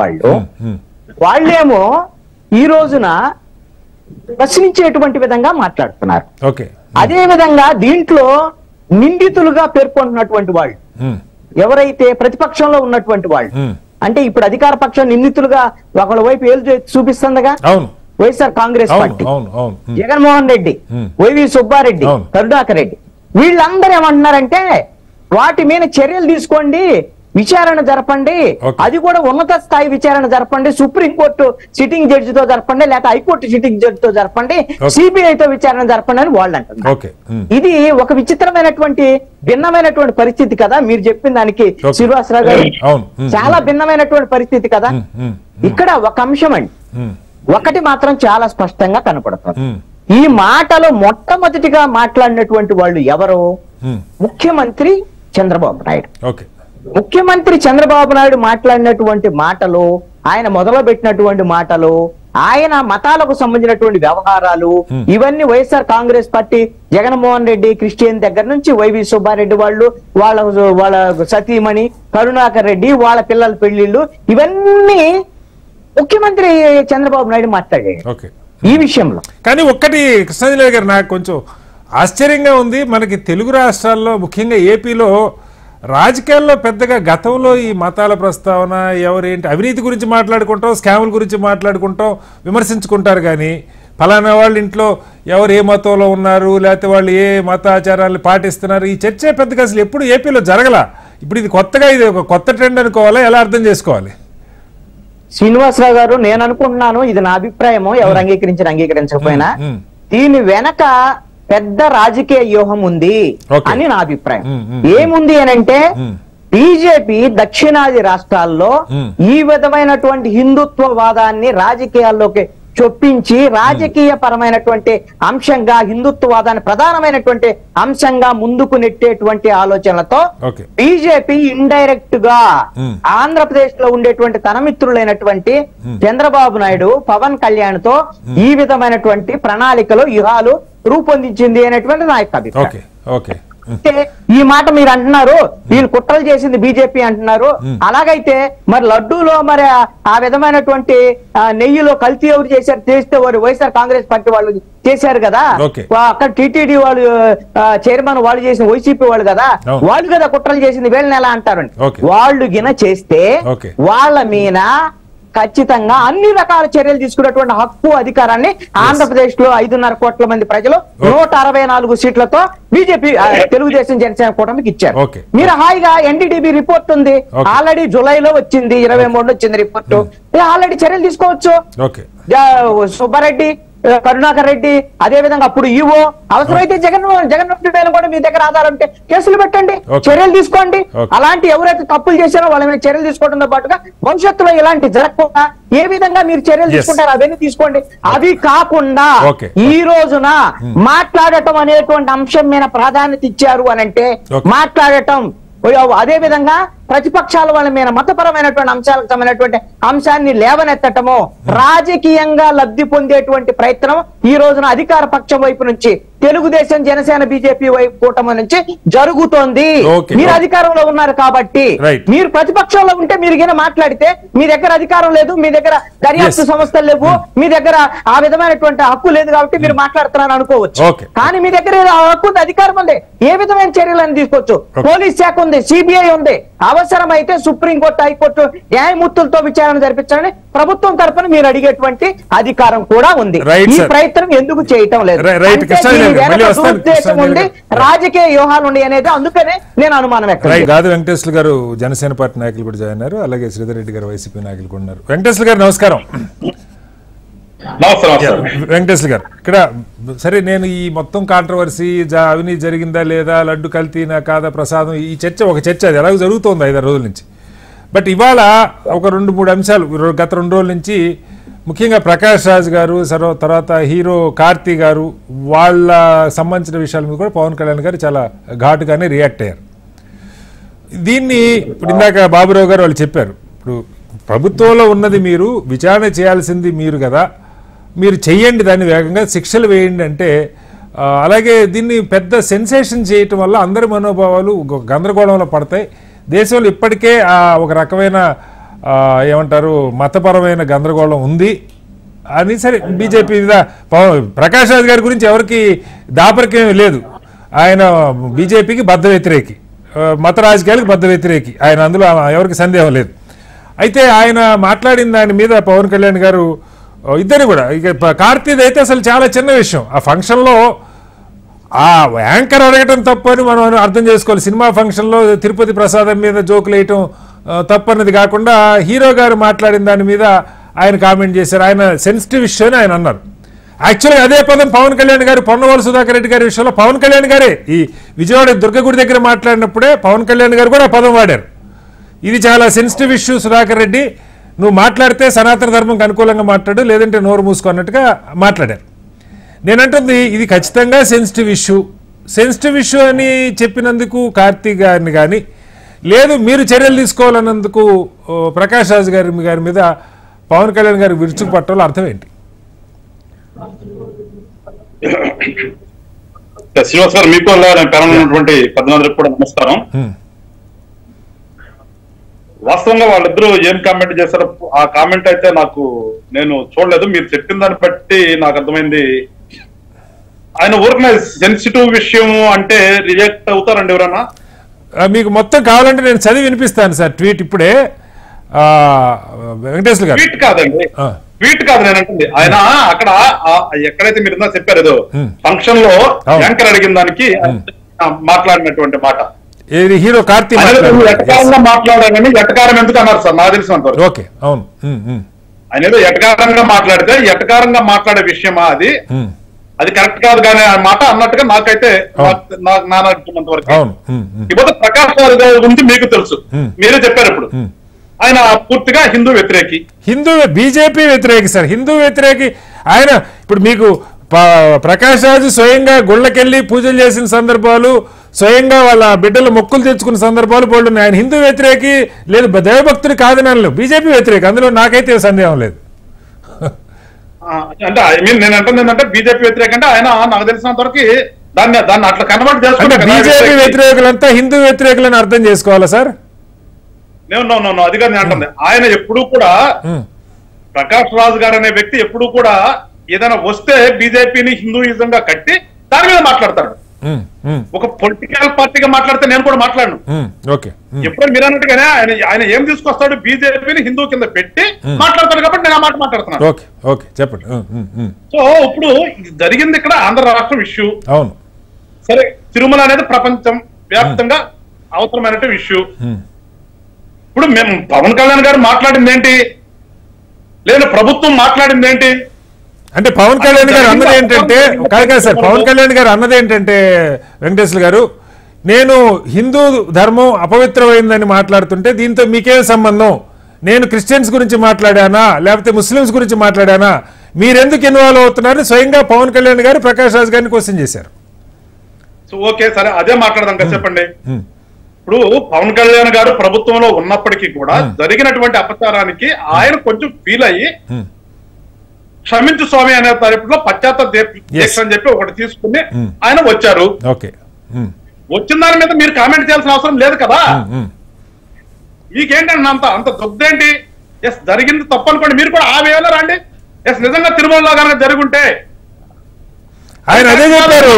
[SPEAKER 3] వాళ్ళేమో ఈ రోజున ప్రశ్నించేటువంటి విధంగా మాట్లాడుతున్నారు. అదే విధంగా దీంట్లో నిందితులుగా పేర్కొంటున్నటువంటి వాళ్ళు ఎవరైతే ప్రతిపక్షంలో ఉన్నటువంటి వాళ్ళు, అంటే ఇప్పుడు అధికార పక్షం నిందితులుగా ఒకళ్ళ వైపు ఏలు చూపిస్తుందిగా వైఎస్ఆర్ కాంగ్రెస్ పార్టీ, జగన్మోహన్ రెడ్డి, వైవి సుబ్బారెడ్డి, కరుణాకర్ రెడ్డి, వీళ్ళందరూ ఏమంటున్నారంటే వాటి మీద చర్యలు తీసుకోండి, విచారణ జరపండి, అది కూడా ఉన్నత స్థాయి విచారణ జరపండి, సుప్రీంకోర్టు సిట్టింగ్ జడ్జితో జరపండి, లేకపోతే హైకోర్టు సిట్టింగ్ జడ్జితో జరపండి, సిబిఐతో విచారణ జరపండి అని వాళ్ళు అంటున్నారు. ఇది ఒక విచిత్రమైనటువంటి భిన్నమైనటువంటి పరిస్థితి కదా, మీరు చెప్పిన దానికి శ్రీనివాసరావు గారు చాలా భిన్నమైనటువంటి పరిస్థితి కదా. ఇక్కడ ఒక అంశం అండి, ఒకటి మాత్రం చాలా స్పష్టంగా కనపడుతుంది. ఈ మాటలో మొట్టమొదటిగా మాట్లాడినటువంటి వాళ్ళు ఎవరు? ముఖ్యమంత్రి చంద్రబాబు నాయుడు. ముఖ్యమంత్రి చంద్రబాబు నాయుడు మాట్లాడినటువంటి మాటలు, ఆయన మొదలుపెట్టినటువంటి మాటలు, ఆయన మతాలకు సంబంధించినటువంటి వ్యవహారాలు, ఇవన్నీ వైఎస్ఆర్ కాంగ్రెస్ పార్టీ జగన్మోహన్ రెడ్డి క్రిస్టియన్ దగ్గర నుంచి వైవి సుబ్బారెడ్డి వాళ్ళు, వాళ్ళ సతీమణి కరుణాకర్ రెడ్డి, వాళ్ళ పిల్లల పెళ్లిళ్ళు, ఇవన్నీ ముఖ్యమంత్రి చంద్రబాబు నాయుడు మాట్లాడాడు ఈ విషయంలో.
[SPEAKER 1] కానీ ఒక్కటి కృష్ణాంజలి గారు నాకు కొంచెం ఆశ్చర్యంగా ఉంది, మనకి తెలుగు రాష్ట్రాల్లో ముఖ్యంగా ఏపీలో రాజకీయాల్లో పెద్దగా గతంలో ఈ మతాల ప్రస్తావన, ఎవరేంటి అవినీతి గురించి మాట్లాడుకుంటాం, స్కాముల గురించి మాట్లాడుకుంటాం, విమర్శించుకుంటారు. కానీ ఫలానా వాళ్ళ ఇంట్లో ఎవరు ఏ మతంలో ఉన్నారు, లేకపోతే వాళ్ళు ఏ మతాచారాలు పాటిస్తున్నారు, ఈ చర్చ పెద్దగా అసలు ఎప్పుడు ఏపీలో జరగల. ఇప్పుడు ఇది కొత్తగా, ఇది ఒక కొత్త ట్రెండ్ అనుకోవాలా, ఎలా అర్థం చేసుకోవాలి?
[SPEAKER 3] శ్రీనివాసరావు గారు, నేను అనుకుంటున్నాను, ఇది నా అభిప్రాయము, ఎవరు అంగీకరించకపోయినా దీని వెనక పెద్ద రాజకీయ వ్యూహం ఉంది అని నా అభిప్రాయం. ఏముంది అని అంటే, బీజేపీ దక్షిణాది రాష్ట్రాల్లో ఈ విధమైనటువంటి హిందుత్వవాదాన్ని రాజకీయాల్లోకి చొప్పించి రాజకీయ పరమైనటువంటి అంశంగా హిందుత్వవాదాన్ని ప్రధానమైనటువంటి అంశంగా ముందుకు నెట్టేటువంటి ఆలోచనలతో బీజేపీ ఇండైరెక్ట్ గా ఆంధ్రప్రదేశ్ లో ఉండేటువంటి తన మిత్రులైనటువంటి చంద్రబాబు నాయుడు, పవన్ కళ్యాణ్ తో ఈ విధమైనటువంటి ప్రణాళికలు వ్యూహాలు రూపొందించింది అనేటువంటి నా యొక్క అభిప్రాయం. అంటే ఈ మాట మీరు అంటున్నారు, వీళ్ళు కుట్రలు చేసింది బీజేపీ అంటున్నారు. అలాగైతే మరి లడ్డూలో మరి ఆ విధమైనటువంటి నెయ్యిలో కల్తీ ఎవరు చేస్తే వారు వైఎస్ఆర్ కాంగ్రెస్ పార్టీ వాళ్ళు చేశారు కదా, అక్కడ టీటీడీ వాళ్ళు చైర్మన్ వాళ్ళు చేసిన వైసీపీ వాళ్ళు కదా, వాళ్ళు కదా కుట్రలు చేసింది, వీళ్ళని ఎలా అంటారు? వాళ్ళు గిన చేస్తే వాళ్ళ మీద ఖచ్చితంగా అన్ని రకాల చర్యలు తీసుకునేటువంటి హక్కు అధికారాన్ని ఆంధ్రప్రదేశ్ లో 5.5 కోట్ల మంది ప్రజలు 164 సీట్లతో బీజేపీ తెలుగుదేశం జనసేన కూటమికి ఇచ్చారు. మీరు హాయిగా ఎన్డీడీబీ రిపోర్ట్ ఉంది, ఆల్రెడీ జూలైలో వచ్చింది, 23 వచ్చింది రిపోర్టు, ఆల్రెడీ చర్యలు తీసుకోవచ్చు. సుబ్బారెడ్డి, కరుణాకర్ రెడ్డి, అదే విధంగా అప్పుడు ఈవో, అవసరమైతే జగన్ కూడా మీ దగ్గర ఆధారం ఉంటే కేసులు పెట్టండి, చర్యలు తీసుకోండి. అలాంటి ఎవరైతే తప్పులు చేశారో వాళ్ళ మీద చర్యలు తీసుకోవడంతో పాటుగా భవిష్యత్తులో ఇలాంటి జరగకుండా ఏ విధంగా మీరు చర్యలు తీసుకుంటారో అవన్నీ తీసుకోండి. అవి కాకుండా ఈ రోజున మాట్లాడటం అనేటువంటి అంశం మీద ప్రాధాన్యత ఇచ్చారు అనంటే మాట్లాడటం, అదే విధంగా ప్రతిపక్షాల వాళ్ళ మీద మతపరమైనటువంటి అంశాలకు సంబంధించినటువంటి అంశాన్ని లేవనెత్తటము, రాజకీయంగా లబ్ధి పొందేటువంటి ప్రయత్నం ఈ రోజున అధికార పక్షం వైపు నుంచి, తెలుగుదేశం జనసేన బీజేపీ వైపు కూటమి నుంచి జరుగుతోంది. మీరు అధికారంలో ఉన్నారు కాబట్టి, మీరు ప్రతిపక్షంలో ఉంటే మీరు గిన మాట్లాడితే మీ దగ్గర అధికారం లేదు, మీ దగ్గర దర్యాప్తు సంస్థలు లేవు, మీ దగ్గర ఆ విధమైనటువంటి హక్కు లేదు కాబట్టి మీరు మాట్లాడుతున్నారు అనుకోవచ్చు. కానీ మీ దగ్గర హక్కు ఉంది, అధికారం ఉంది, ఏ విధమైన చర్యలను తీసుకోవచ్చు. పోలీస్ శాఖ ఉంది, సిబిఐ ఉంది, అవసరమైతే సుప్రీంకోర్టు, హైకోర్టు న్యాయమూర్తులతో విచారణ జరిపించాలని ప్రభుత్వం తరపున మీరు అడిగేటువంటి అధికారం కూడా ఉంది. ఈ ప్రయత్నం ఎందుకు చేయటం లేదు? ఉద్దేశం ఉంది, రాజకీయ వ్యూహాలు ఉన్నాయి అనేది, అందుకనే నేను అనుమానం వ్యక్తం.
[SPEAKER 1] గాది వెంకటేశ్వర గారు జనసేన పార్టీ నాయకులు కూడా జాయిన్ అయ్యారు, అలాగే శ్రీధర్ రెడ్డి గారు వైసీపీ నాయకులు కూడా ఉన్నారు. వెంకటేశ్వర గారు నమస్కారం. వెంకటేశ్వర గారు, ఇక్కడ సరే నేను ఈ మొత్తం కాంట్రవర్సీ అవినీతి జరిగిందా లేదా, లడ్డు కల్తీనా కాదా, ప్రసాదం, ఈ ఒక చర్చ అది ఎలాగో జరుగుతోంది 5-6 రోజుల నుంచి. బట్ ఇవాళ ఒక 2-3 అంశాలు గత 2 రోజుల నుంచి, ముఖ్యంగా ప్రకాష్ రాజ్ గారు, తర్వాత హీరో కార్తీ గారు, వాళ్ళ సంబంధించిన విషయాల మీద కూడా పవన్ కళ్యాణ్ గారు చాలా ఘాటుగానే రియాక్ట్ అయ్యారు. దీన్ని ఇప్పుడు ఇందాక బాబురావు గారు వాళ్ళు చెప్పారు, ఇప్పుడు ప్రభుత్వంలో ఉన్నది మీరు, విచారణ చేయాల్సింది మీరు కదా, మీరు చెయ్యండి, దాన్ని వేగంగా శిక్షలు వేయండి అంటే, అలాగే దీన్ని పెద్ద సెన్సేషన్ చేయటం వల్ల అందరి మనోభావాలు గందరగోళంలో పడతాయి. దేశంలో ఇప్పటికే ఒక రకమైన ఏమంటారు మతపరమైన గందరగోళం ఉంది అని. సరే బీజేపీ మీద ప్రకాష్ రాజ్ గారి గురించి ఎవరికి దాపరికం లేదు, ఆయన బీజేపీకి బద్ధ వ్యతిరేకి, మత రాజకీయాలకు బద్ధ వ్యతిరేకి ఆయన, అందులో ఎవరికి సందేహం లేదు. అయితే ఆయన మాట్లాడిన దాని మీద పవన్ కళ్యాణ్ గారు ఇద్దరు కూడా, ఇక కార్తీది అయితే అసలు చాలా చిన్న విషయం, ఆ ఫంక్షన్లో ఆ యాంకర్ అడగటం తప్పు అని మనం అర్థం చేసుకోవాలి. సినిమా ఫంక్షన్లో తిరుపతి ప్రసాదం మీద జోకులు వేయటం తప్పన్నది కాకుండా, హీరో గారు మాట్లాడిన దాని మీద ఆయన కామెంట్ చేశారు. ఆయన సెన్సిటివ్ ఇష్యూ అని ఆయన అన్నారు. యాక్చువల్గా అదే పదం పవన్ కళ్యాణ్ గారు పొన్నవాళ్ళు సుధాకర్ రెడ్డి గారి విషయంలో పవన్ కళ్యాణ్ గారే ఈ విజయవాడ దుర్గగుడి దగ్గర మాట్లాడినప్పుడే పవన్ కళ్యాణ్ గారు కూడా ఆ పదం వాడారు. ఇది చాలా సెన్సిటివ్ ఇష్యూ సుధాకర్ రెడ్డి, నువ్వు మాట్లాడితే సనాతన ధర్మంకి అనుకూలంగా మాట్లాడు, లేదంటే నోరు మూసుకో అన్నట్టుగా మాట్లాడారు. నేనంటుంది ఇది ఖచ్చితంగా సెన్సిటివ్ ఇష్యూ అని చెప్పినందుకు కార్తీక్ గారిని కానీ, లేదు మీరు చర్యలు తీసుకోవాలన్నందుకు ప్రకాష్ రాజ్ గారి మీద పవన్ కళ్యాణ్ గారికి విరుచుకుపట్టడంలో అర్థం ఏంటి?
[SPEAKER 4] శ్రీనివాస్ గారు, మీకు ఉన్నటువంటి పెద్దలందరికీ కూడా నమస్కారం. వాస్తవంగా వాళ్ళిద్దరూ ఏం కామెంట్ చేశారో ఆ కామెంట్ అయితే నేను చూడలేదు. మీరు చెప్పిన దాన్ని బట్టి నాకు అర్థమైంది, ఆయన ఊరికనే సెన్సిటివ్ విషయం అంటే రిజెక్ట్ అవుతారండి ఎవరన్నా?
[SPEAKER 1] మీకు మొత్తం కావాలంటే నేను చదివి వినిపిస్తాను సార్ ట్వీట్ ఇప్పుడే. వెంకటేశ్వర గారు
[SPEAKER 4] ట్వీట్ కాదు నేను అంటుంది, ఆయన అక్కడ ఎక్కడైతే మీరు చెప్పారు ఏదో ఫంక్షన్ లో యాంకర్ అడిగిన దానికి మాట్లాడినటువంటి మాట,
[SPEAKER 1] హీరో కార్తీ
[SPEAKER 4] ఎటకారంగా మాట్లాడాలని, ఎటకారం ఎందుకు అన్నారు సార్ నాకు తెలిసినంత.
[SPEAKER 1] ఓకే, అవును,
[SPEAKER 4] ఆయన ఏదో ఎటకారంగా మాట్లాడితే ఎటకారంగా మాట్లాడే విషయమా అది కరెక్ట్ కాదు కానీ ఆ మాట అన్నట్టుగా నాకైతే నాకున్నంత వరకు. ఇకపోతే ప్రకాష్ రాజ్ గారి గురించి మీకు తెలుసు, మీరే చెప్పారు ఇప్పుడు. ఆయన పూర్తిగా హిందూ వ్యతిరేకి.
[SPEAKER 1] హిందూ బీజేపీ వ్యతిరేకి సార్, హిందూ వ్యతిరేకి ఆయన. ఇప్పుడు మీకు ప్రకాష్ రాజు స్వయంగా గుళ్ళకెళ్ళి పూజలు చేసిన సందర్భాలు, స్వయంగా వాళ్ళ బిడ్డలు మొక్కులు తెచ్చుకున్న సందర్భాలు బోల్డ్ ఉన్నాయి. ఆయన హిందూ వ్యతిరేకి లేదు, దైవభక్తుడు కాదని అనలేదు, బీజేపీ వ్యతిరేకి, అందులో నాకైతే సందేహం లేదు.
[SPEAKER 4] అంటే ఐ మీన్ నేను అంటుంది ఏంటంటే బీజేపీ వ్యతిరేక అంటే ఆయన నాకు తెలిసినంత వరకు దాన్ని అట్లా కన్వర్ట్
[SPEAKER 1] అంటే
[SPEAKER 4] చేసుకుంటే
[SPEAKER 1] బీజేపీ వ్యతిరేకులంతా హిందూ వ్యతిరేకులని అర్థం చేసుకోవాలా సార్?
[SPEAKER 4] అది కాదు నేను అంటుంది. ఆయన ఎప్పుడూ కూడా ప్రకాష్ రాజు గారు అనే వ్యక్తి ఎప్పుడూ కూడా ఏదైనా వస్తే బీజేపీని హిందూయిజం గా కట్టి దాని మీద మాట్లాడతాడు. ఒక పొలిటికల్ పార్టీగా మాట్లాడితే నేను కూడా మాట్లాడను. ఎప్పుడు మీరు అన్నట్టుగానే ఆయన ఏం తీసుకొస్తాడు, బీజేపీని హిందూ కింద పెట్టి మాట్లాడతాడు కాబట్టి నేను ఆ మాట మాట్లాడుతున్నాను.
[SPEAKER 1] చెప్పండి.
[SPEAKER 4] సో ఇప్పుడు జరిగింది ఇక్కడ ఆంధ్ర రాష్ట్రం ఇష్యూ.
[SPEAKER 1] అవును
[SPEAKER 4] సరే, తిరుమల అనేది ప్రపంచం వ్యాప్తంగా అవసరమైనటువంటి ఇష్యూ. ఇప్పుడు మేము పవన్ కళ్యాణ్ గారు మాట్లాడింది ఏంటి, లేదా ప్రభుత్వం మాట్లాడింది ఏంటి?
[SPEAKER 1] అంటే పవన్ కళ్యాణ్ గారు అన్నది ఏంటంటే, కాదు సార్, పవన్ కళ్యాణ్ గారు అన్నది ఏంటంటే వెంకటేశ్వర గారు, నేను హిందూ ధర్మం అపవిత్రమైందని మాట్లాడుతుంటే దీంతో మీకేం సంబంధం, నేను క్రిస్టియన్స్ గురించి మాట్లాడానా లేకపోతే ముస్లిమ్స్ గురించి మాట్లాడానా, మీరెందుకు ఇన్వాల్వ్ అవుతున్నారు స్వయంగా పవన్ కళ్యాణ్ గారు ప్రకాష్ రాజ్ గారిని క్వశ్చన్ చేశారు.
[SPEAKER 4] సో ఓకే సరే, అదే మాట్లాడదాం కదా, చెప్పండి. ఇప్పుడు పవన్ కళ్యాణ్ గారు ప్రభుత్వంలో ఉన్నప్పటికీ కూడా జరిగినటువంటి అపచారానికి ఆయన కొంచెం ఫీల్ అయ్యి క్షమించు స్వామి అనే తరపులో పశ్చాత్తాప దీక్ష అని చెప్పి ఒకటి తీసుకుని ఆయన వచ్చారు. వచ్చిన దాని మీద మీరు కామెంట్ చేయాల్సిన అవసరం లేదు కదా. మీకేంటండి అంత దుగ్ధేంటి? ఎస్ జరిగింది తప్పు అనుకోండి, మీరు కూడా ఆ వేళ రండి. ఎస్ నిజంగా తిరుమలలో కనుక జరుగుంటే
[SPEAKER 1] ఆయన అదే చెప్పారు.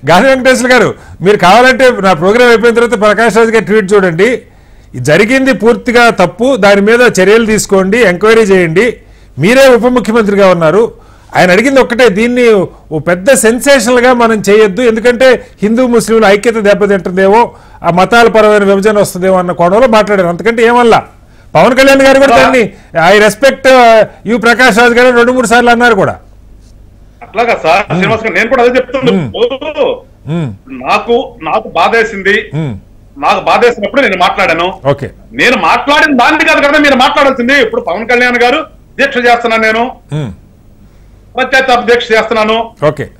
[SPEAKER 1] గాలి వెంకటేశ్వర గారు, మీరు కావాలంటే నా ప్రోగ్రామ్ అయిపోయిన తర్వాత ప్రకాష్ రాజ్ గారి ట్వీట్ చూడండి. జరిగింది పూర్తిగా తప్పు, దాని మీద చర్యలు తీసుకోండి, ఎంక్వైరీ చేయండి, మీరే ఉప ముఖ్యమంత్రిగా ఉన్నారు. ఆయన అడిగింది ఒక్కటే, దీన్ని ఓ పెద్ద సెన్సేషనల్ గా మనం చేయొద్దు, ఎందుకంటే హిందూ ముస్లింల ఐక్యత దెబ్బతింటుందేమో, ఆ మతాల పరమైన విభజన వస్తుందేమో అన్న కోణంలో మాట్లాడారు. అంతకంటే ఏమల్లా పవన్ కళ్యాణ్ గారు కూడా దాన్ని I respect you Prakash Raj గారు 2-3 సార్లు అన్నారు కూడా.
[SPEAKER 4] అట్లాగా సార్ శ్రీనివాస్ గారు, నేను కూడా అదే చెప్తున్నాను. నాకు బాధేసింది, నాకు బాధేసినప్పుడు నేను మాట్లాడాను. నేను మాట్లాడిన దాన్ని కాదు కదా మీరు మాట్లాడాల్సింది. ఇప్పుడు పవన్ కళ్యాణ్ గారు దీక్ష చేస్తున్నాను, నేను పశ్చాత్తాప దీక్ష చేస్తున్నాను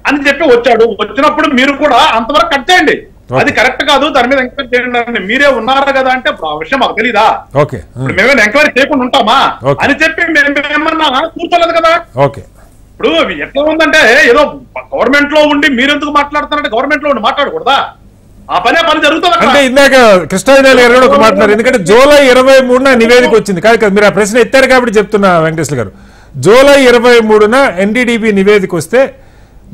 [SPEAKER 4] అని చెప్పి వచ్చాడు. వచ్చినప్పుడు మీరు కూడా అంతవరకు కట్ చేయండి, అది కరెక్ట్ కాదు, దాని మీద ఎంక్వైరీ చేయండి. మీరే ఉన్నారు కదా అంటే ఆ విషయం మాకు తెలీదా? ఇప్పుడు మేమేమైనా ఎంక్వైరీ చేయకుండా ఉంటామా అని చెప్పి మేమేమన్నా కూర్చోలేదు కదా. ఇప్పుడు ఎట్లా ఉందంటే, ఏదో గవర్నమెంట్ లో ఉండి మీరెందుకు మాట్లాడుతున్నారంటే గవర్నమెంట్ లో ఉండి మాట్లాడకూడదా? ఆ పని జరుగుతుంది
[SPEAKER 1] అంటే. ఇందాక కృష్ణారాయణ గారు ఒక మాట్లాడారు, ఎందుకంటే జూలై 23న నివేదిక వచ్చింది. కాదు మీరు ఆ ప్రశ్న ఎత్తారు కాబట్టి చెప్తున్నా వెంకటేశ్వర గారు. జూలై 23న ఎన్డీడీబీ నివేదిక వస్తే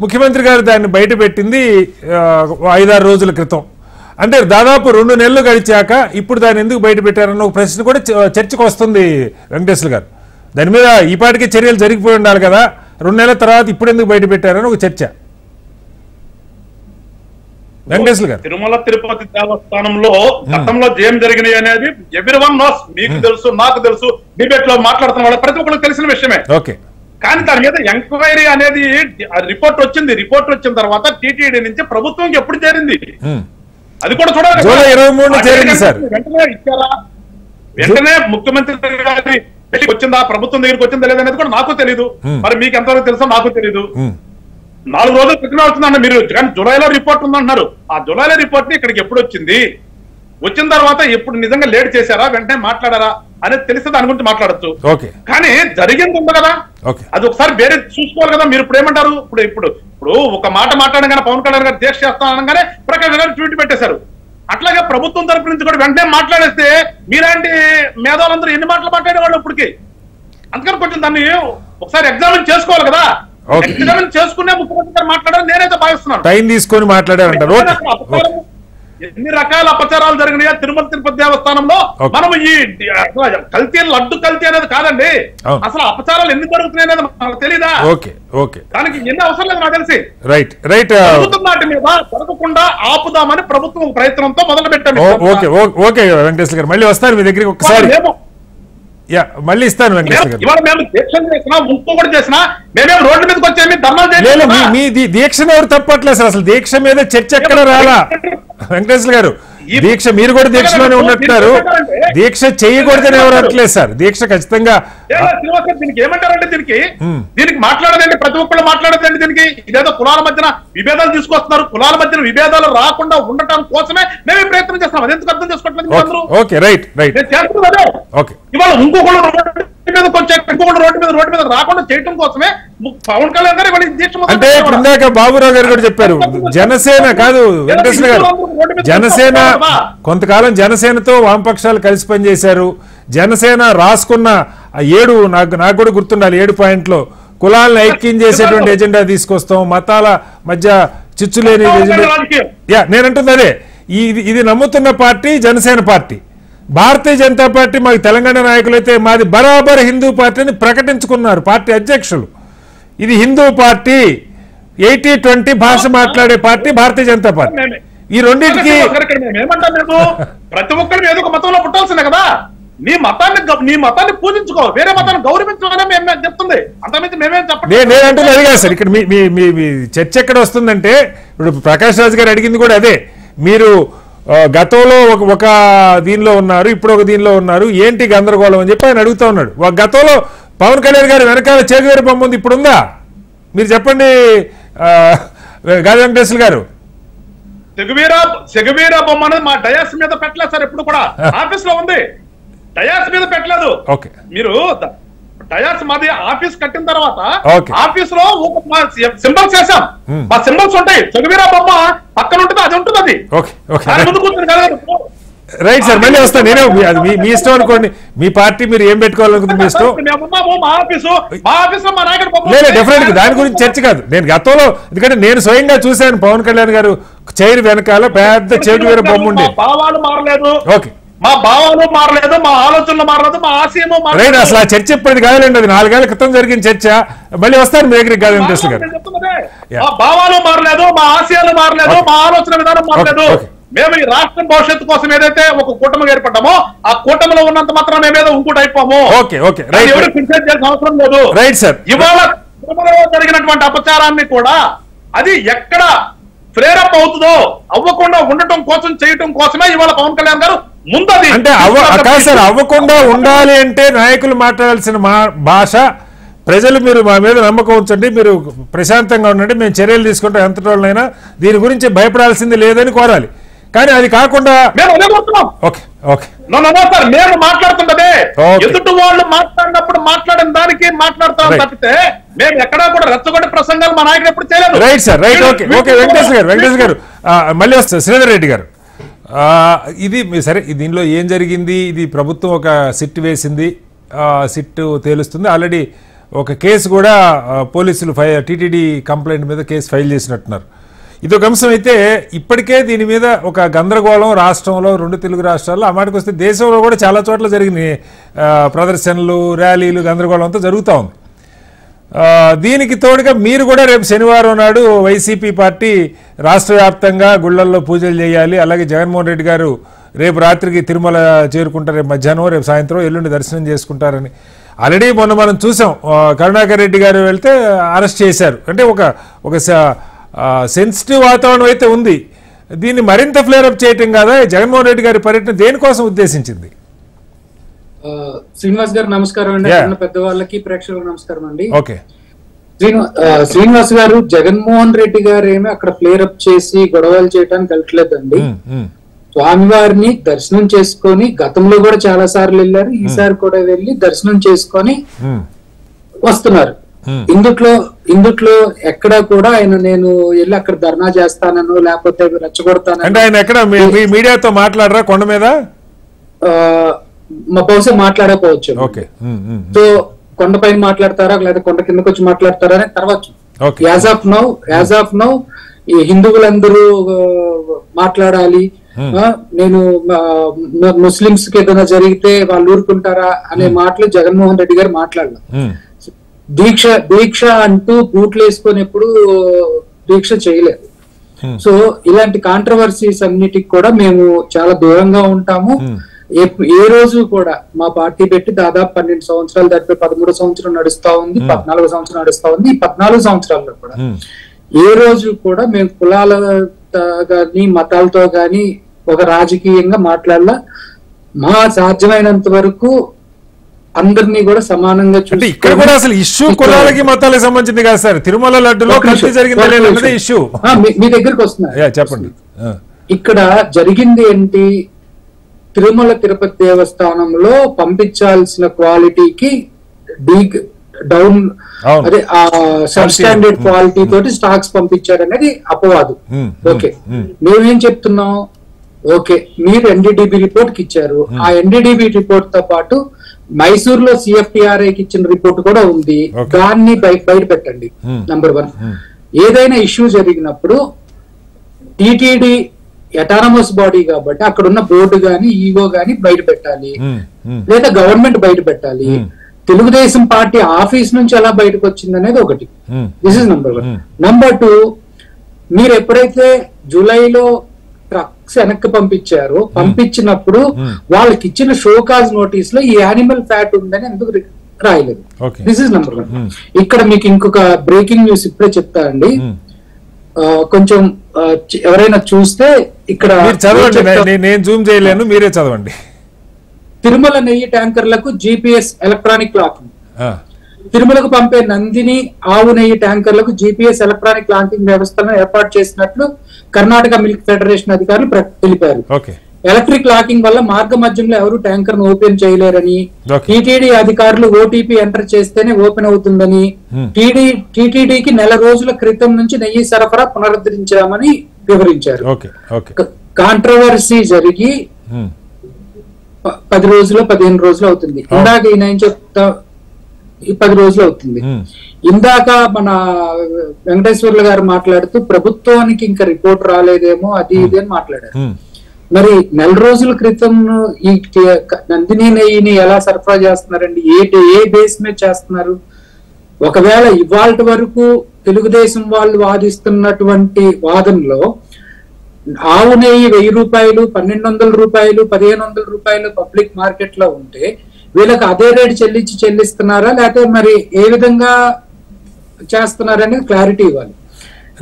[SPEAKER 1] ముఖ్యమంత్రి గారు దాన్ని బయట పెట్టింది 5-6 రోజుల క్రితం. అంటే దాదాపు 2 నెలలు గడిచాక ఇప్పుడు దాన్ని ఎందుకు బయట పెట్టారన్న ఒక ప్రశ్న కూడా చర్చకు వస్తుంది వెంకటేశ్వర గారు. దాని మీద ఈ పాటికి చర్యలు జరిగిపోయి ఉండాలి కదా, 2 నెలల తర్వాత ఇప్పుడు ఎందుకు బయట పెట్టారని ఒక చర్చ. వెంకటేశ్వర గారు,
[SPEAKER 4] తిరుమల తిరుపతి దేవస్థానంలో గతంలో ఏం జరిగినాయి అనేది ఎవ్రీవన్ నోస్. మీకు తెలుసు, నాకు తెలుసు, డిబేట్ లో మాట్లాడుతున్న వాళ్ళ ప్రతి ఒక్కరికి తెలిసిన విషయమే. కానీ దాని మీద ఎంక్వైరీ అనేది రిపోర్ట్ వచ్చింది. రిపోర్ట్ వచ్చిన తర్వాత టీటీడీ నుంచి ప్రభుత్వం ఎప్పుడు చేరింది అది కూడా చూడాలి.
[SPEAKER 1] జూలై 23న చేరింది సార్.
[SPEAKER 4] వెంటనే ఇచ్చారా? వెంటనే ముఖ్యమంత్రి గారి వచ్చిందా, ప్రభుత్వం దగ్గరికి వచ్చిందా లేదనేది కూడా నాకు తెలీదు. మరి మీకు ఎంతవరకు తెలుసో నాకు తెలీదు. 4 రోజుల క్రితమే వచ్చిందన్న మీరు, కానీ జూలైలో రిపోర్ట్ ఉందంటున్నారు. ఆ జూలైలో రిపోర్ట్ ని ఇక్కడికి ఎప్పుడు వచ్చింది, వచ్చిన తర్వాత ఎప్పుడు నిజంగా లేట్ చేశారా, వెంటనే మాట్లాడారా అనేది తెలిస్తే దాని గురించి మాట్లాడచ్చు. కానీ జరిగింది ఉంది కదా, అది ఒకసారి వేరే చూసుకోవాలి కదా. మీరు ఇప్పుడు ఏమంటారు? ఇప్పుడు ఒక మాట మాట్లాడగానే పవన్ కళ్యాణ్ గారు దీక్ష చేస్తానగానే ప్రకాష్ గారు ట్వీట్ పెట్టేశారు. అట్లాగే ప్రభుత్వం తరపు నుంచి కూడా వెంటనే మాట్లాడేస్తే మీలాంటి మేధావులందరూ ఎన్ని మాటలు మాట్లాడేవాళ్ళు ఇప్పటికి. అందుకని కొంచెం దాన్ని ఒకసారి ఎగ్జామిన్ చేసుకోవాలి కదా. ఎగ్జామిన్ చేసుకునే ముఖ్యమంత్రి గారు మాట్లాడారు నేనైతే భావిస్తున్నాను.
[SPEAKER 1] టైం తీసుకొని మాట్లాడారంటారు.
[SPEAKER 4] ఎన్ని రకాల అపచారాలు జరిగినాయో తిరుమల తిరుపతి దేవస్థానంలో. మనం ఈ కల్తీ, లడ్డు కల్తీ అనేది కాదండి, అసలు అపచారాలు ఎన్ని జరుగుతున్నాయి అనేది మనకు తెలీదా? దానికి ఎన్ని అవసరం లేదు నాకు తెలిసి. ప్రభుత్వం నాటి మీద జరగకుండా ఆపుదామని ప్రభుత్వం ప్రయత్నంతో మొదలు పెట్టాము.
[SPEAKER 1] వెంకటేశ్వర గారు, మళ్ళీ వస్తారు మీ దగ్గరికి ఒకసారి, మళ్ళీ ఇస్తాను వెంకటేశ్వర గారు.
[SPEAKER 4] ఇవాళ మేము దీక్ష చేసినా, ఇంకొకటి చేసినా, మేమేం రోడ్ల మీదకి వచ్చాము, ధర్నాలు చేయాలి.
[SPEAKER 1] మీ దీక్షను ఎవరు తప్పట్లేదు సార్, అసలు దీక్ష మీద చర్చ ఎక్కడ రాలా వెంకటేశ్వర గారు. దీక్ష మీరు కూడా దీక్షలోనే ఉన్నట్టున్నారు. దీక్ష చేయకూడదని ఎవరు అనట్లేదు సార్. దీక్ష ఖచ్చితంగా
[SPEAKER 4] దీనికి ఏమంటారంటే దీనికి మాట్లాడదండి, ప్రతి ఒక్కళ్ళు మాట్లాడదండి. దీనికి ఇదేదో కులాల మధ్యన విభేదాలు తీసుకొస్తున్నారు. కులాల మధ్యన విభేదాలు రాకుండా ఉండటం కోసమే మేము ప్రయత్నం చేస్తున్నాం. అది ఎందుకు అర్థం చేసుకోవట్లేదు?
[SPEAKER 1] Okay, right right.
[SPEAKER 4] ఇవాళ ఇంకొకళ్ళు రోడ్డు మీద రాకుండా చేయడం కోసమే పవన్ కళ్యాణ్ గారు ఇవాళ దీక్ష.
[SPEAKER 1] అంటే ఇప్పుడు ఇందాక బాబురావు గారు కూడా చెప్పారు, జనసేన కాదు వెంకటేశ్వర గారు, జనసేన కొంతకాలం జనసేనతో వామపక్షాలు కలిసి పనిచేశారు. జనసేన రాసుకున్న 7 నాకు కూడా గుర్తుండాలి 7 పాయింట్లో కులాలను ఐక్యం చేసేటువంటి ఎజెండా తీసుకొస్తాం, మతాల మధ్య చిచ్చు లేని ఎజెండా. నేనంటుంది అదే, ఇది నమ్ముతున్న party Janasena party. Bharatiya Janata party మాకు తెలంగాణ నాయకులైతే మాది బరాబర్ హిందూ పార్టీని ప్రకటించుకున్నారు పార్టీ అధ్యక్షులు. ఇది హిందూ పార్టీ, 80-20 భాష మాట్లాడే పార్టీ భారతీయ జనతా పార్టీ. ఈ రెండింటికి
[SPEAKER 4] ప్రతి ఒక్కరు ఏదో ఒక మతంలో పుట్టాల్సిందే కదా. నీ మతాన్ని పూజించుకో, వేరే మతాన్ని గౌరవించుకోవాలని మేము చెప్తుంది. అంతమించి మేమేం చెప్పండి.
[SPEAKER 1] నేను అంటుంది అది కాదు సార్. ఇక్కడ మీ చర్చ ఎక్కడ వస్తుందంటే, ఇప్పుడు ప్రకాష్ రాజ్ గారు అడిగింది కూడా అదే. మీరు గతంలో ఒక దీనిలో ఉన్నారు, ఇప్పుడు ఒక దీనిలో ఉన్నారు, ఏంటి గందరగోళం అని చెప్పి ఆయన అడుగుతా ఉన్నాడు. గతంలో పవన్ కళ్యాణ్ గారు వెనకాల చేగువేర బొమ్మ ఉంది, ఇప్పుడు ఉందా? మీరు చెప్పండి గాలి వెంకటేశ్వర గారు.
[SPEAKER 4] సెగవీరా బొమ్మ అనేది మా డయాస్ మీద పెట్టలేదు సార్, ఎప్పుడు కూడా ఆఫీస్ లో ఉంది, డయాస్ మీద పెట్టలేదు. మీరు డయాస్ మాది ఆఫీస్ కట్టిన తర్వాత ఆఫీస్ లో సింబల్స్ వేసాం, మా సింబల్స్ ఉంటాయి. సెగవీరా బొమ్మ పక్కన ఉంటుంది, అది ఉంటుంది, అది ముందు కూర్చొని కదా.
[SPEAKER 1] రైట్ సార్, మళ్ళీ వస్తాను. నేనే మీ ఇష్టం అనుకోండి, మీ పార్టీ మీరు ఏం పెట్టుకోవాలనుకుంటుంది మీ ఇష్టం. లేదు, డెఫినెట్ గా దాని గురించి చర్చ కాదు. నేను గతంలో, ఎందుకంటే నేను స్వయంగా చూశాను పవన్ కళ్యాణ్ గారు చైర్ వెనకాల పెద్ద చేగువేర బొమ్మ ఉండే.
[SPEAKER 4] భావాలు మారలేదు,
[SPEAKER 1] ఓకే,
[SPEAKER 4] మా భావాలు మారలేదు, మా ఆలోచనలు మారలేదు, మా ఆశయము మారలేదు.
[SPEAKER 1] రైట్, అసలు ఆ చర్చ ఎప్పటిది కాదులేండి, అది 4 ఏళ్ల క్రితం జరిగిన చర్చ. మళ్ళీ వస్తాను మీ దగ్గరికి గాలి వెంకటేశ్వర గారు.
[SPEAKER 4] మా భావాలు మారలేదు, మా ఆశయాలు మారలేదు, మా ఆలోచన విధానం మారలేదు. మేము ఈ రాష్ట్రం భవిష్యత్తు కోసం ఏదైతే ఒక కూటమిగా ఏర్పడ్డామో ఆ కూటమిలో ఉన్నంత మాత్రం మేమేదో ఇంకోటి అయిపోము. ఎవరు క్రిటిసైజ్ చేయాల్సిన అవసరం లేదు.
[SPEAKER 1] రైట్ సార్,
[SPEAKER 4] ఇవాళ తిరుమలలో జరిగినటువంటి అపచారాన్ని కూడా అది ఎక్కడ ప్రేరప్ అవుతుందో అవ్వకుండా ఉండటం కోసం చేయటం కోసమే ఇవాళ పవన్ కళ్యాణ్ గారు ముందది.
[SPEAKER 1] అంటే సార్, అవ్వకుండా ఉండాలి అంటే నాయకులు మాట్లాడాల్సిన భాష, ప్రజలు మీరు మా మీద నమ్మకం ఉంచండి, మీరు ప్రశాంతంగా ఉండండి, మేము చర్యలు తీసుకుంటాం, ఎంత రోజులైనా దీని గురించి భయపడాల్సింది లేదని కోరాలి. కానీ అది కాకుండా
[SPEAKER 4] మేము మాట్లాడుతుంటే ఎదుటి వాళ్ళు మాట్లాడినప్పుడు మాట్లాడిన దానికి మాట్లాడతాం తప్పితే మేము ఎక్కడా కూడా రెచ్చగొట్టే ప్రసంగాలు మా నాయకుడు ఎప్పుడు చేయలేదు.
[SPEAKER 1] Right sir, right. Okay Venkateswara గారు మళ్ళీ వస్తారు. శ్రీధర్ రెడ్డి గారు, ఇది సరే, దీనిలో ఏం జరిగింది? ఇది ప్రభుత్వం ఒక సిట్ వేసింది, సిట్ తేలుస్తుంది. ఆల్రెడీ ఒక కేసు కూడా పోలీసులు టీటీడీ కంప్లైంట్ మీద కేసు ఫైల్ చేసినట్టున్నారు. ఇదొక అంశం అయితే, ఇప్పటికే దీని మీద ఒక గందరగోళం రాష్ట్రంలో, 2 తెలుగు రాష్ట్రాల్లో, ఆ మాటకు వస్తే దేశంలో కూడా చాలా చోట్ల జరిగిన ప్రదర్శనలు, ర్యాలీలు, గందరగోళం అంతా జరుగుతూ ఉంది. దీనికి తోడుగా మీరు కూడా రేపు శనివారం నాడు వైసీపీ పార్టీ రాష్ట్ర వ్యాప్తంగా గుళ్లల్లో పూజలు చేయాలి. అలాగే జగన్మోహన్ రెడ్డి గారు రేపు రాత్రికి తిరుమల చేరుకుంటారు, రేపు మధ్యాహ్నం, రేపు సాయంత్రం, ఎల్లుండి దర్శనం చేసుకుంటారని ఆల్రెడీ మొన్న మనం చూసాం. కరుణాకర్ రెడ్డి గారు వెళ్తే అరెస్ట్ చేశారు. అంటే ఒక సెన్సిటివ్ వాతావరణం అయితే ఉంది. దీన్ని మరింత ఫ్లేరప్ చేయటం కాదా జగన్మోహన్ రెడ్డి గారి పర్యటన దేనికోసం ఉద్దేశించింది?
[SPEAKER 5] శ్రీనివాస్ గారు నమస్కారం అండి, పెద్దవాళ్ళకి ప్రేక్షకులకు నమస్కారం అండి.
[SPEAKER 1] ఓకే,
[SPEAKER 5] శ్రీనివాస్ గారు, జగన్మోహన్ రెడ్డి గారు ఏమి అక్కడ ఫ్లేరప్ చేసి గొడవలు చేయడానికి వెళ్ళట్లేదండి. స్వామివారిని దర్శనం చేసుకొని, గతంలో కూడా చాలా సార్లు వెళ్ళారు, ఈసారి కూడా వెళ్ళి దర్శనం చేసుకొని వస్తున్నారు. ఇందుట్లో ఎక్కడ కూడా ఆయన నేను వెళ్ళి అక్కడ ధర్నా చేస్తానను లేకపోతే రెచ్చగొడతాను
[SPEAKER 1] అంటే ఆయన ఎక్కడ మీడియాతో మాట్లాడరా కొండ మీద?
[SPEAKER 5] మా బహుశా మాట్లాడకపోవచ్చు. సో కొండపైన మాట్లాడతారా లేదా కొండ కిందకి వచ్చి మాట్లాడతారా అనే తర్వాత యాజ్ ఆఫ్ నౌ ఈ హిందువులందరూ మాట్లాడాలి, నేను ముస్లింస్ కి ఏదైనా జరిగితే వాళ్ళు ఊరుకుంటారా అనే మాటలు జగన్మోహన్ రెడ్డి గారు మాట్లాడలేదు. దీక్ష అంటూ బూట్లు వేసుకొని ఎప్పుడు దీక్ష చేయలేదు. సో ఇలాంటి కాంట్రవర్సీస్ అన్నిటికి కూడా మేము చాలా దూరంగా ఉంటాము. ఏ రోజు కూడా మా పార్టీ పెట్టి దాదాపు 12 సంవత్సరాలు దాటిపోయి 13 సంవత్సరం నడుస్తా ఉంది, 14 సంవత్సరం నడుస్తా ఉంది. ఈ 14 సంవత్సరాల్లో కూడా ఏ రోజు కూడా మేము కులాల గాని మతాలతో గాని ఒక రాజకీయంగా మాట్లాడాల. మా సాధ్యమైనంత వరకు అందరినీ కూడా సమానంగా
[SPEAKER 1] అంటే ఇక్కడ కూడా అసలు ఇష్యూ కులాలకి మతాలకు సంబంధించింది కాదు సార్. తిరుమల లడ్డులో కల్తీ జరిగింది ఇష్యూ.
[SPEAKER 5] మీ దగ్గరికి వస్తున్నా,
[SPEAKER 1] చెప్పండి.
[SPEAKER 5] ఇక్కడ జరిగింది ఏంటి? తిరుమల తిరుపతి దేవస్థానంలో పంపించాల్సిన క్వాలిటీకి డౌన్, అదే సబ్ స్టాండర్డ్ క్వాలిటీ తోటి స్టాక్స్ పంపించారనేది అపవాదు. ఓకే, మేమేం చెప్తున్నాం? ఓకే, మీరు ఎన్డీడీబీ రిపోర్ట్ కి ఇచ్చారు. ఆ ఎన్డీడీబీ రిపోర్ట్ తో పాటు మైసూర్ లో సిఎఫ్టిఆర్ఐకి ఇచ్చిన రిపోర్ట్ కూడా ఉంది. దాన్ని బయట పెట్టండి. నంబర్ 1. ఏదైనా ఇష్యూ జరిగినప్పుడు టీటీడీ అటానమస్ బాడీ కాబట్టి అక్కడ ఉన్న బోర్డు గాని ఈగో గాని బయట పెట్టాలి, లేదా గవర్నమెంట్ బయట పెట్టాలి. తెలుగుదేశం పార్టీ ఆఫీస్ నుంచి ఎలా బయటకు వచ్చింది అనేది ఒకటి. This is number 1. నంబర్ 2, మీరు ఎప్పుడైతే జూలైలో ట్రక్స్ వెనక్కి పంపించారో, పంపించినప్పుడు వాళ్ళకి ఇచ్చిన షోకాజ్ నోటీస్ లో ఈ యానిమల్ ఫ్యాట్ ఉందని ఎందుకు రాయలేదు? This is number 1. ఇక్కడ మీకు ఇంకొక బ్రేకింగ్ న్యూస్ ఇప్పుడే చెప్తా అండి. కొంచెం ఎవరైనా చూస్తే ఇక్కడ
[SPEAKER 1] చదవండి, నేను జూమ్ చేయలేను, మీరే చదవండి.
[SPEAKER 5] తిరుమల నెయ్యి ట్యాంకర్లకు జీపీఎస్ ఎలక్ట్రానిక్ లాకింగ్. తిరుమలకు పంపే నందిని ఆవు నెయ్యి ట్యాంకర్లకు జీపీఎస్ ఎలక్ట్రానిక్ లాకింగ్ వ్యవస్థను ఏర్పాటు చేసినట్లు కర్ణాటక మిల్క్ ఫెడరేషన్ అధికారులు తెలిపారు. ఎలక్ట్రిక్ లాకింగ్ వల్ల మార్గ మధ్యంలో ఎవరు ట్యాంకర్ ను ఓపెన్ చేయలేరని, టీటీడీ అధికారులు ఓటీపీ ఎంటర్ చేస్తేనే ఓపెన్ అవుతుందని, టీటీడీకి నెల రోజుల క్రితం నుంచి నెయ్యి సరఫరా పునరుద్ధరించామని వివరించారు. కాంట్రవర్సీ జరిగి 10 రోజులు 15 రోజులు అవుతుంది. ఇందాక ఈయన ఏం చెప్తా, 10 రోజులు అవుతుంది. ఇందాక మన వెంకటేశ్వర్లు గారు మాట్లాడుతూ ప్రభుత్వానికి ఇంకా రిపోర్ట్ రాలేదేమో అది ఇది అని మాట్లాడారు. మరి నెల రోజుల క్రితం ఈ నందిని నెయ్యిని ఎలా సరఫరా చేస్తున్నారండి? ఏ బేస్ మీద చేస్తున్నారు? ఒకవేళ ఇవాళ వరకు తెలుగుదేశం వాళ్ళు వాదిస్తున్నటువంటి వాదనలో ఆవు నెయ్యి 1000 రూపాయలు, 1200 రూపాయలు, 1500 రూపాయలు పబ్లిక్ మార్కెట్ లో ఉంటే వీళ్ళకి అదే రేటు చెల్లిస్తున్నారా, లేకపోతే మరి ఏ విధంగా చేస్తున్నారనేది క్లారిటీ ఇవ్వాలి.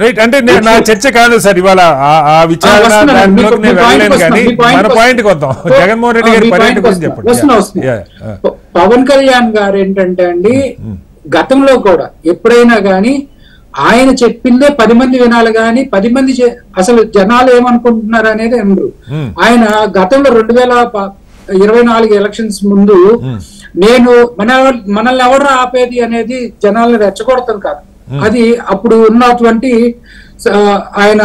[SPEAKER 1] రైట్, అంటే నా చర్చ కాదు సార్ ఇవాళ ఆ విచారణ. మన పాయింట్ వద్దాం. జగన్మోహన్ రెడ్డి గారి పర్యటన గురించి చెప్పండి.
[SPEAKER 5] పవన్ కళ్యాణ్ గారు ఏంటంటే అండి, గతంలో కూడా ఎప్పుడైనా గానీ ఆయన చెప్పిందే 10 మంది వినాలి గాని 10 మంది అసలు జనాలు ఏమనుకుంటున్నారు అనేది అనరు. ఆయన గతంలో 2024 ఎలక్షన్స్ ముందు నేను మనల్ని ఎవరు ఆపేది అనేది జనాల్ని రెచ్చగొడతాను కాదు, అది అప్పుడు ఉన్నటువంటి ఆయన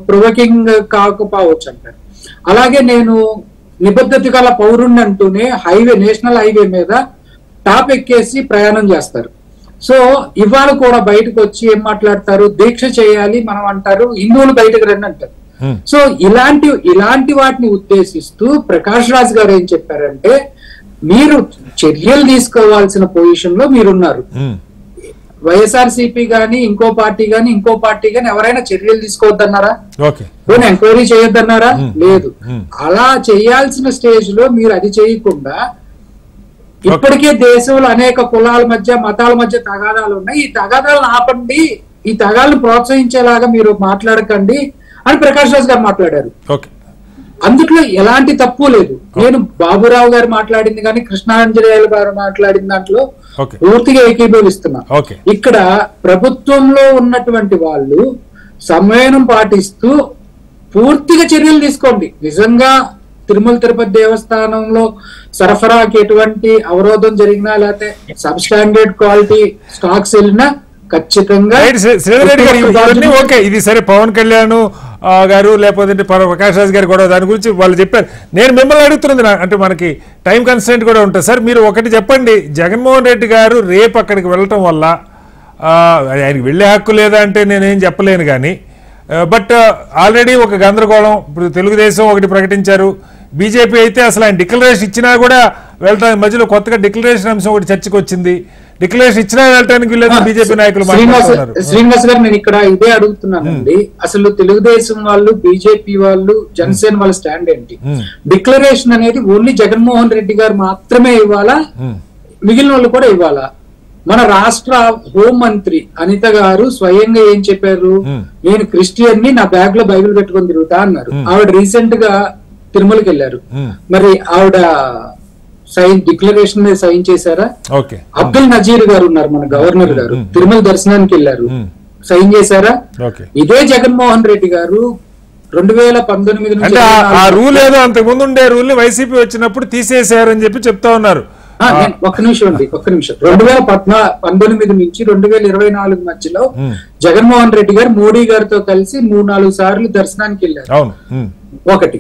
[SPEAKER 5] ప్రొవోకింగ్ కాకపోవచ్చు అంటారు. అలాగే నేను నిబద్ధత గల పౌరుణ్ణి అంటూనే నేషనల్ హైవే మీద టాప్ ఎక్కేసి ప్రయాణం చేస్తారు. సో ఇవాళ కూడా బయటకు వచ్చి ఏం మాట్లాడతారు? దీక్ష చేయాలి మనం అంటారు, హిందువులు బయటకు రండి అంటారు. సో ఇలాంటి వాటిని ఉద్దేశిస్తూ ప్రకాష్ రాజ్ గారు ఏం చెప్పారంటే, మీరు చర్యలు తీసుకోవాల్సిన పొజిషన్ లో మీరున్నారు. వైఎస్ఆర్సీపీ గాని ఇంకో పార్టీ గాని ఎవరైనా చర్యలు తీసుకోవద్దన్నారా? ఎంక్వైరీ చేయొద్దన్నారా? లేదు. అలా చేయాల్సిన స్టేజ్ లో మీరు అది చేయకుండా ఇప్పటికే దేశంలో అనేక కులాల మధ్య మతాల మధ్య తగాదాలు ఉన్నాయి, ఈ తగాదాలను ఆపండి, ఈ తగాదాలను ప్రోత్సహించేలాగా మీరు మాట్లాడకండి అని ప్రకాష్ రాజ్ గారు మాట్లాడారు. అందుట్లో ఎలాంటి తప్పు లేదు. నేను బాబురావు గారు మాట్లాడింది కానీ కృష్ణాంజనేయులు గారు మాట్లాడిన దాంట్లో పూర్తిగా ఏకీభవిస్తున్నా. ఇక్కడ ప్రభుత్వంలో ఉన్నటువంటి వాళ్ళు సంయమనం పాటిస్తూ పూర్తిగా చర్యలు తీసుకోండి. నిజంగా తిరుమల తిరుపతి దేవస్థానంలో సరఫరాకి ఎటువంటి అవరోధం జరిగినా లేకపోతే సబ్ స్టాండర్డ్ క్వాలిటీ స్టాక్స్ వెళ్ళినా ఖచ్చితంగా
[SPEAKER 1] ఓకే. ఇది సరే, పవన్ కళ్యాణ్ గారు లేకపోతే ప్రకాష్ రాజ్ గారు కూడా దాని గురించి వాళ్ళు చెప్పారు. నేను మిమ్మల్ని అడుగుతున్నది, అంటే మనకి టైం కన్స్టెంట్ కూడా ఉంటుంది సార్. మీరు ఒకటి చెప్పండి, జగన్మోహన్ రెడ్డి గారు రేపు అక్కడికి వెళ్ళటం వల్ల ఆయనకి వెళ్ళే హక్కు లేదా అంటే నేనేం చెప్పలేను కానీ, బట్ ఆల్రెడీ ఒక గందరగోళం. ఇప్పుడు తెలుగుదేశం ఒకటి ప్రకటించారు, బీజేపీ అయితే అసలు ఆయన డిక్లరేషన్ ఇచ్చినా కూడా వెళ్ళటానికి మధ్యలో కొత్తగా డిక్లరేషన్ అంశం ఒకటి చర్చకు వచ్చింది. డిక్లరేషన్ ఇచ్చినా వెళ్ళటానికి వీళ్ళేదో బీజేపీ నాయకులు మాట్లాడుతున్నారు.
[SPEAKER 5] శ్రీనివాస్ గారు, నేను ఇక్కడ ఇదే అడుగుతున్నానండి, అసలు తెలుగుదేశం వాళ్ళు, బీజేపీ వాళ్ళు, జనసేన వాళ్ళ స్టాండ్ ఏంటి? డిక్లరేషన్ అనేది ఓన్లీ జగన్మోహన్ రెడ్డి గారు మాత్రమే ఇవ్వాలా, మిగిలిన వాళ్ళు కూడా ఇవ్వాలా? మన రాష్ట్ర హోం మంత్రి అనిత గారు స్వయంగా ఏం చెప్పారు? నేను క్రిస్టియన్ ని, నా బ్యాగ్ లో బైబిల్ పెట్టుకొని తిరుగుతా అన్నారు. ఆవిడ రీసెంట్ గా తిరుమలకి వెళ్ళారు. మరి ఆవిడ డిక్లరేషన్ మీద సైన్ చేశారా?
[SPEAKER 1] ఓకే.
[SPEAKER 5] అబ్దుల్ నజీర్ గారు ఉన్నారు మన గవర్నర్ గారు, తిరుమల దర్శనానికి వెళ్ళారు, సైన్ చేశారా? ఇదే జగన్మోహన్ రెడ్డి గారు 2019
[SPEAKER 1] అంటే ఆ రూల్ ఏదో అంతకు ముందు ఉండే రూల్ ని వైసీపీ వచ్చినప్పుడు తీసేశారని చెప్పి చెప్తా ఉన్నారు.
[SPEAKER 5] ఒక్క నిమిషం 2019 నుంచి 2024 మధ్యలో జగన్మోహన్ రెడ్డి గారు మోడీ గారితో కలిసి 3-4 సార్లు దర్శనానికి వెళ్ళారు. ఒకటి.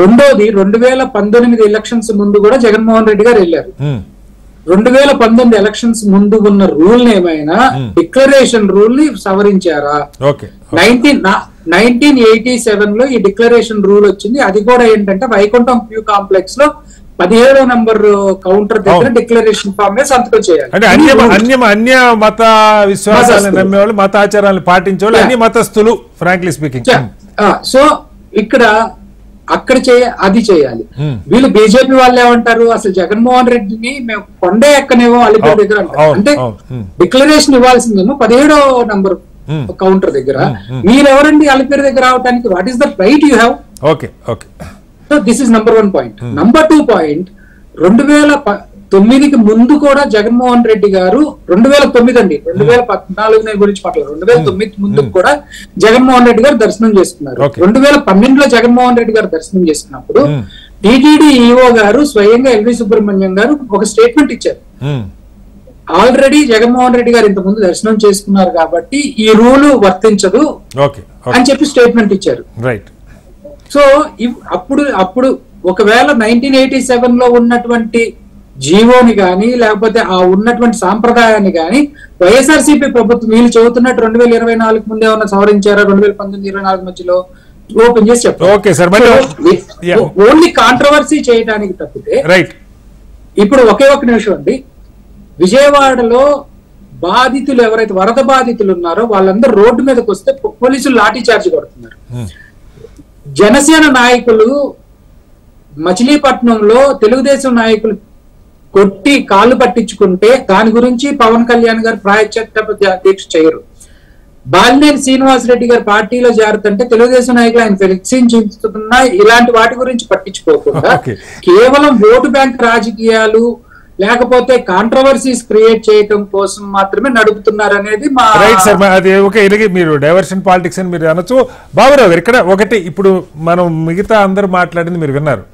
[SPEAKER 5] రెండోది 2019 ఎలక్షన్స్ ముందు కూడా జగన్మోహన్ రెడ్డి గారు వెళ్ళారు. 2019 ఎలక్షన్స్ ముందు ఉన్న రూల్ ఏమైనా డిక్లరేషన్ రూల్ ని సవరించారా? 1987 లో ఈ డిక్లరేషన్ రూల్ వచ్చింది. అది కూడా ఏంటంటే వైకుంఠం క్యూ కాంప్లెక్స్ లో 17వ నంబర్ కౌంటర్ దగ్గర డిక్లరేషన్ ఫామ్ మీద సంతకం చేయాలి.
[SPEAKER 1] అంటే అన్య మత విశ్వాసాలను నమ్మేవాళ్ళు, మతాచారాలను పాటించేవాళ్ళు, అన్ని మతస్థులు ఫ్రాంక్లీ స్పీకింగ్.
[SPEAKER 5] సో ఇక్కడ అక్కడ అది చేయాలి. వీళ్ళు బీజేపీ వాళ్ళు ఏమంటారు, అసలు జగన్మోహన్ రెడ్డిని మేము కొండే ఎక్కనేమో అలిపేరు దగ్గర అంటారు. అంటే డిక్లరేషన్ ఇవ్వాల్సిందేమో 17వ నంబర్ కౌంటర్ దగ్గర. మీరెవరండి అలిపేరు దగ్గర రావడానికి? What is the right you have?
[SPEAKER 1] Okay okay.
[SPEAKER 5] So this is number 1 point. Number 2 point, 2009కి ముందు కూడా జగన్మోహన్ రెడ్డి గారు 2009 అండి, 2014 గురించి మాట్లాడారు. 2009 ముందు కూడా జగన్మోహన్ రెడ్డి గారు దర్శనం చేసుకున్నారు. 2012లో జగన్మోహన్ రెడ్డి గారు దర్శనం చేసుకున్నప్పుడు టీటీడీ ఈఓ గారు స్వయంగా ఎల్వి సుబ్రహ్మణ్యం గారు ఒక స్టేట్మెంట్ ఇచ్చారు. ఆల్రెడీ జగన్మోహన్ రెడ్డి గారు ఇంత ముందు దర్శనం చేసుకున్నారు కాబట్టి ఈ రూలు వర్తించదు అని చెప్పి స్టేట్మెంట్ ఇచ్చారు. సో అప్పుడు ఒకవేళ 1987 లో ఉన్నటువంటి జీవోని గాని లేకపోతే ఆ ఉన్నటువంటి సాంప్రదాయాన్ని గాని వైఎస్ఆర్సీపీ ప్రభుత్వం వీళ్ళు చెబుతున్నట్టు 2024 ముందే ఏమన్నా సవరించారా? 2019-24 మధ్యలో ఓపెన్ చేసి చెప్పారు. ఓన్లీ కాంట్రవర్సీ చేయడానికి తప్పితే. ఇప్పుడు ఒకే ఒక నిమిషం అండి, విజయవాడలో బాధితులు ఎవరైతే వరద బాధితులు ఉన్నారో వాళ్ళందరూ రోడ్డు మీదకి వస్తే పోలీసులు లాఠీ చార్జ్ కొడుతున్నారు. జనసేన నాయకులు మచిలీపట్నంలో తెలుగుదేశం నాయకులు కొట్టి కాళ్ళు పట్టించుకుంటే దాని గురించి పవన్ కళ్యాణ్ గారు ప్రాయశ్చిత్త దీక్ష చేయరు. బాలినేని శ్రీనివాసరెడ్డి గారు పార్టీలో చేరుతుంటే తెలుగుదేశం నాయకులు ఆయన ఫ్లెక్సించుతున్నా ఇలాంటి వాటి గురించి పట్టించుకోకుండా కేవలం ఓటు బ్యాంక్ రాజకీయాలు లేకపోతే కాంట్రవర్సీస్ క్రియేట్ చేయడం కోసం మాత్రమే నడుపుతున్నారు అనేది మా
[SPEAKER 1] రైట్ సార్. అది ఓకే, ఇలాగే మీరు డైవర్షన్ పాలిటిక్స్ అని మీరు అనొచ్చు. బాబురావు గారు, ఇక్కడ ఒకటి, ఇప్పుడు మనం మిగతా అందరూ మాట్లాడింది మీరు విన్నారు.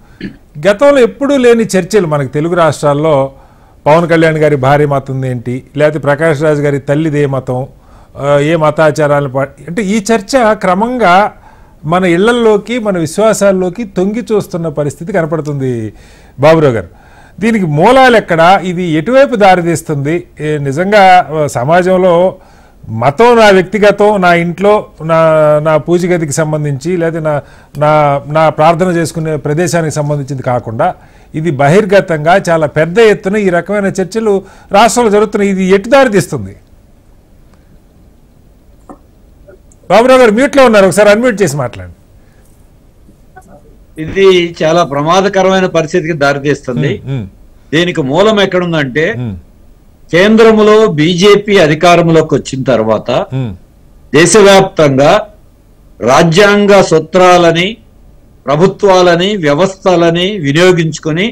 [SPEAKER 1] గతంలో ఎప్పుడూ లేని చర్చలు మనకి తెలుగు రాష్ట్రాల్లో, పవన్ కళ్యాణ్ గారి భార్య మతం ఏంటి, లేకపోతే ప్రకాష్ రాజ్ గారి తల్లిదే మతం, ఏ మతాచారాలను అంటే ఈ చర్చ క్రమంగా మన ఇళ్లల్లోకి మన విశ్వాసాల్లోకి తొంగి చూస్తున్న పరిస్థితి కనపడుతుంది. బాబురావు గారు, దీనికి మూలాలు ఎక్కడ? ఇది ఎటువైపు దారితీస్తుంది? నిజంగా సమాజంలో మతం నా వ్యక్తిగతం, నా ఇంట్లో నా పూజ గదికి సంబంధించి లేదా నా ప్రార్థన చేసుకునే ప్రదేశానికి సంబంధించింది కాకుండా ఇది బహిర్గతంగా చాలా పెద్ద ఎత్తున ఈ రకమైన చర్చలు రాష్ట్రంలో జరుగుతున్నాయి. ఇది ఎటు దారితీస్తుంది? బాబురావు గారు మ్యూట్లో ఉన్నారు, ఒకసారి అన్మ్యూట్ చేసి మాట్లాడండి.
[SPEAKER 2] ఇది చాలా ప్రమాదకరమైన పరిస్థితికి దారితీస్తుంది. దీనికి మూలం ఎక్కడుందంటే, కేంద్రంలో బీజేపీ అధికారంలోకి వచ్చిన తర్వాత దేశవ్యాప్తంగా రాజ్యాంగ సూత్రాలని, ప్రభుత్వాలని, వ్యవస్థలని వినియోగించుకొని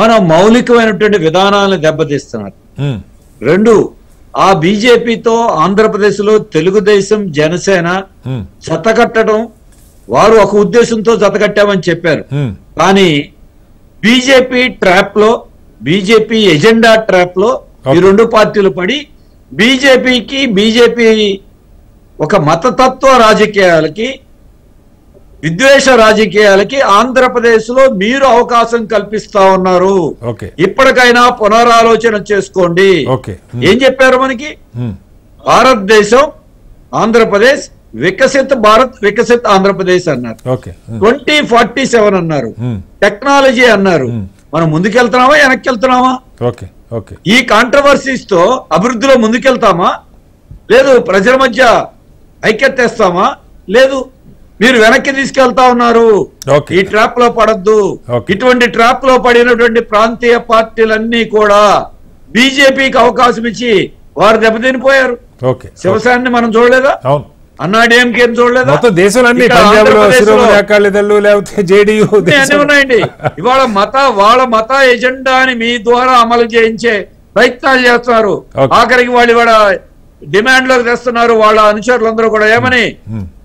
[SPEAKER 2] మనం మౌలికమైనటువంటి విధానాలను దెబ్బతీస్తున్నారు. 2, ఆ బీజేపీతో ఆంధ్రప్రదేశ్ లో తెలుగుదేశం, జనసేన జతకట్టడం, వారు ఒక ఉద్దేశంతో జతకట్టామని చెప్పారు. కానీ బీజేపీ ట్రాప్ లో, బీజేపీ ఎజెండా ట్రాప్ లో ఈ 2 పార్టీలు పడి బీజేపీ ఒక మతతత్వ రాజకీయాలకి, విద్వేష రాజకీయాలకి ఆంధ్రప్రదేశ్ లో మీరు అవకాశం కల్పిస్తా ఉన్నారు. ఇప్పటికైనా పునరాలోచన చేసుకోండి. ఏం చెప్పారు మనకి? భారతదేశం, ఆంధ్రప్రదేశ్, వికసిత్ భారత్, వికసిత్ ఆంధ్రప్రదేశ్ అన్నారు. 2047 అన్నారు. టెక్నాలజీ అన్నారు. మనం ముందుకెళ్తున్నామా, వెనక్కి వెళ్తున్నామా? ఈ కాంట్రవర్సీస్ తో అభివృద్ధిలో ముందుకెళ్తామా, లేదు ప్రజల మధ్య ఐక్యతేస్తామా, లేదు మీరు వెనక్కి తీసుకెళ్తా ఉన్నారు. ఈ ట్రాప్ లో పడద్దు. ఇటువంటి ట్రాప్ లో పడినటువంటి ప్రాంతీయ పార్టీలన్నీ కూడా బీజేపీకి అవకాశం ఇచ్చి వారు దెబ్బతినిపోయారు. శివసేనని మనం చూడలేదా? అన్నాడీఎంకే ఏం చూడలేదా?
[SPEAKER 1] మొత్తం దేశంలో అన్ని
[SPEAKER 2] ఇక్కడ
[SPEAKER 1] పంజాబ్ లో
[SPEAKER 2] ఆంధ్రప్రదేశ్లో
[SPEAKER 1] శిరోమణి అకాలీ దళ్ లేకపోతే జేడీయూ
[SPEAKER 2] అన్నీ ఉన్నాయండి. ఇవాళ వాళ్ళ మత ఎజెండాని మీ ద్వారా అమలు చేయించే ప్రయత్నాలు చేస్తున్నారు.
[SPEAKER 1] Okay.
[SPEAKER 2] ఆఖరికి వాళ్ళు ఇవాళ డిమాండ్ లోకి తెస్తున్నారు వాళ్ళ అనుచరులందరూ కూడా. ఏమని?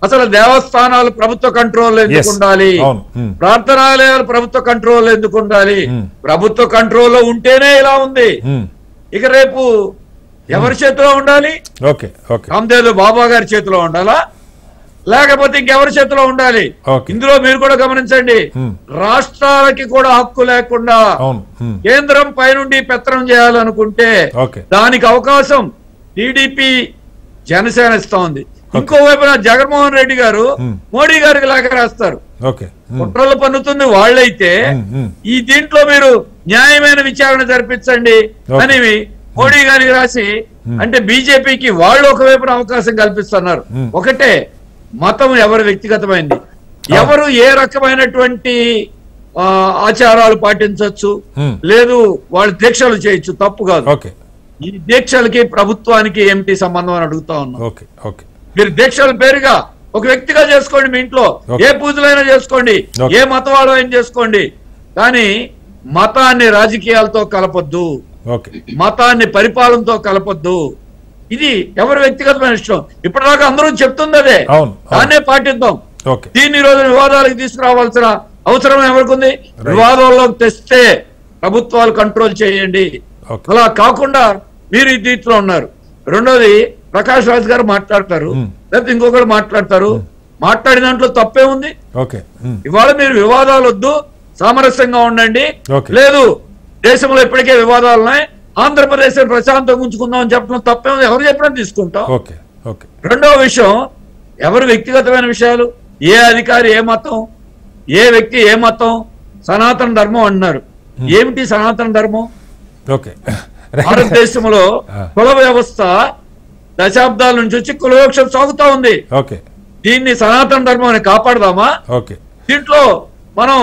[SPEAKER 2] అసలు దేవస్థానాలు ప్రభుత్వ కంట్రోల్ ఎందుకు ఉండాలి,
[SPEAKER 1] అవును.
[SPEAKER 2] ప్రార్థనాలయాలు ప్రభుత్వ కంట్రోల్ ఎందుకు ఉండాలి? ప్రభుత్వ కంట్రోల్లో ఉంటేనే ఇలా ఉంది. ఇక రేపు ఎవరి చేతిలో ఉండాలి?
[SPEAKER 1] ఓకే ఓకే
[SPEAKER 2] రామ్దేవ్ బాబా గారి చేతిలో ఉండాలా, లేకపోతే ఇంకెవరి చేతిలో ఉండాలి?
[SPEAKER 1] Okay.
[SPEAKER 2] ఇందులో మీరు కూడా గమనించండి, రాష్ట్రాలకి కూడా హక్కు లేకుండా
[SPEAKER 1] అవును.
[SPEAKER 2] కేంద్రం పైనుండి పెత్తనం చేయాలనుకుంటే
[SPEAKER 1] Okay.
[SPEAKER 2] దానికి అవకాశం టీడీపీ జనసేన ఇస్తా ఉంది. ఇంకోవైపున జగన్మోహన్ రెడ్డి గారు మోడీ గారికి లేఖ రాస్తారు.
[SPEAKER 1] ఓకే
[SPEAKER 2] కుట్రలు పన్నుతుంది వాళ్ళైతే ఈ దీంట్లో మీరు న్యాయమైన విచారణ జరిపించండి అని మోడీ గారికి రాసి, అంటే బీజేపీకి వాళ్ళు ఒకవైపున అవకాశం కల్పిస్తున్నారు. ఒకటే, మతం ఎవరు వ్యక్తిగతమైంది, ఎవరు ఏ రకమైనటువంటి ఆచారాలు పాటించవచ్చు, లేదు వాళ్ళు దీక్షలు చేయొచ్చు, తప్పు కాదు.
[SPEAKER 1] ఓకే
[SPEAKER 2] ఈ దీక్షలకి ప్రభుత్వానికి ఏమిటి సంబంధం అని అడుగుతా ఉన్నాం.
[SPEAKER 1] ఓకే ఓకే
[SPEAKER 2] మీరు దీక్షల పేరుగా ఒక వ్యక్తిగా చేసుకోండి, మీ ఇంట్లో ఏ పూజలైనా చేసుకోండి, ఏ మతవాడు అయినా చేసుకోండి, కానీ మతాన్ని రాజకీయాలతో కలపొద్దు, మతాన్ని పరిపాలనతో కలపొద్దు. ఇది ఎవరి వ్యక్తిగతమైన ఇష్టం. ఇప్పటిదాకా అందరూ చెప్తుంది అదే, దాన్నే పాటిద్దాం. దీన్ని రోజు వివాదాలకు తీసుకురావాల్సిన అవసరం ఎవరికి ఉంది? వివాదాల్లోకి తెస్తే ప్రభుత్వాలు కంట్రోల్ చేయండి. అలా కాకుండా మీరు ఈ దీంట్లో ఉన్నారు. రెండోది, ప్రకాష్ రాజ్ గారు మాట్లాడతారు, లేకపోతే ఇంకొకరు మాట్లాడతారు. మాట్లాడిన దాంట్లో తప్పే ఉంది? ఇవాళ మీరు వివాదాలు వద్దు, సామరస్యంగా ఉండండి. లేదు దేశంలో ఇప్పటికే వివాదాలు ఉన్నాయి, ఆంధ్రప్రదేశ్ ప్రశాంతంగా ఉంచుకుందాం అని చెప్పడం తప్పే ఉంది. ఎవరు చెప్పినా తీసుకుంటాం. రెండవ విషయం, ఎవరు వ్యక్తిగతమైన విషయాలు, ఏ అధికారి ఏ మతం, ఏ వ్యక్తి ఏ మతం, సనాతన ధర్మం అంటున్నారు. ఏమిటి సనాతన ధర్మం? భారతదేశంలో కుల వ్యవస్థ దశాబ్దాల నుంచి వచ్చి కుల వివక్ష సాగుతా ఉంది. దీన్ని సనాతన ధర్మం అని కాపాడదామా? దీంట్లో మనం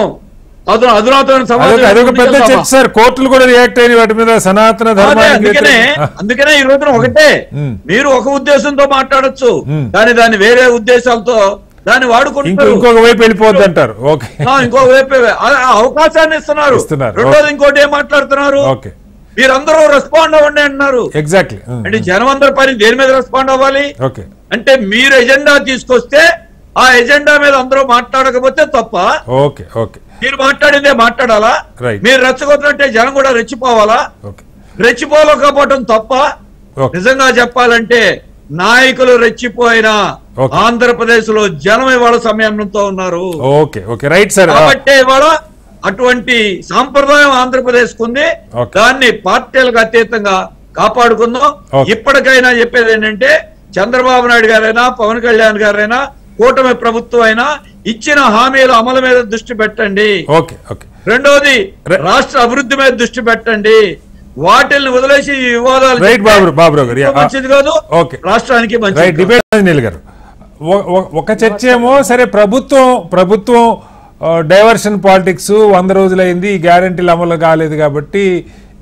[SPEAKER 2] అధునాతన సమాజం
[SPEAKER 1] కోర్టులు కూడా రియాక్ట్ అయిన వాటి మీద సనాతన
[SPEAKER 2] అందుకనే ఈ రోజున ఒకటే, మీరు ఒక ఉద్దేశంతో మాట్లాడొచ్చు, దాన్ని వేరే ఉద్దేశాలతో దాన్ని వాడుకుంటారు,
[SPEAKER 1] ఇంకొక వైపు వెళ్ళిపోద్ది అంటారు.
[SPEAKER 2] ఇంకొక వైపు అవకాశాన్ని ఇస్తున్నారు. రెండోది ఇంకోటి ఏం మాట్లాడుతున్నారు, మీరందరూ రెస్పాండ్ అవ్వండి అంటున్నారు.
[SPEAKER 1] ఎగ్జాక్ట్లీ.
[SPEAKER 2] అంటే జనం అందరి పని దేని మీద రెస్పాండ్ అవ్వాలి? అంటే మీరు ఎజెండా తీసుకొస్తే ఆ ఎజెండా మీద అందరూ మాట్లాడకపోతే తప్ప, మీరు మాట్లాడిందే మాట్లాడాలా? మీరు రెచ్చగొట్టినట్టే జనం కూడా రెచ్చిపోవాలా? రెచ్చిపోలేకపోవటం తప్ప. నిజంగా చెప్పాలంటే నాయకులు రెచ్చిపోయినా ఆంధ్రప్రదేశ్ లో జనం ఇవాళ సమయంతో ఉన్నారు. కాబట్టి ఇవాళ అటువంటి సాంప్రదాయం ఆంధ్రప్రదేశ్ ఉంది, దాన్ని పార్టీలకు అతీతంగా కాపాడుకుందాం. ఇప్పటికైనా చెప్పేది ఏంటంటే, చంద్రబాబు నాయుడు గారైనా పవన్ కళ్యాణ్ గారైనా కూటమి ప్రభుత్వం అయినా ఇచ్చిన హామీల అమలు మీద దృష్టి పెట్టండి. రెండోది, రాష్ట్ర అభివృద్ధి మీద దృష్టి పెట్టండి. వాటిల్ని వదిలేసి వివాదాలు మంచిది కాదు, రాష్ట్రానికి మంచిది.
[SPEAKER 1] ఒక చర్చ ఏమో సరే, ప్రభుత్వం డైవర్షన్ పాలిటిక్స్ 100 రోజులైంది, గ్యారంటీలు అమలు కాలేదు కాబట్టి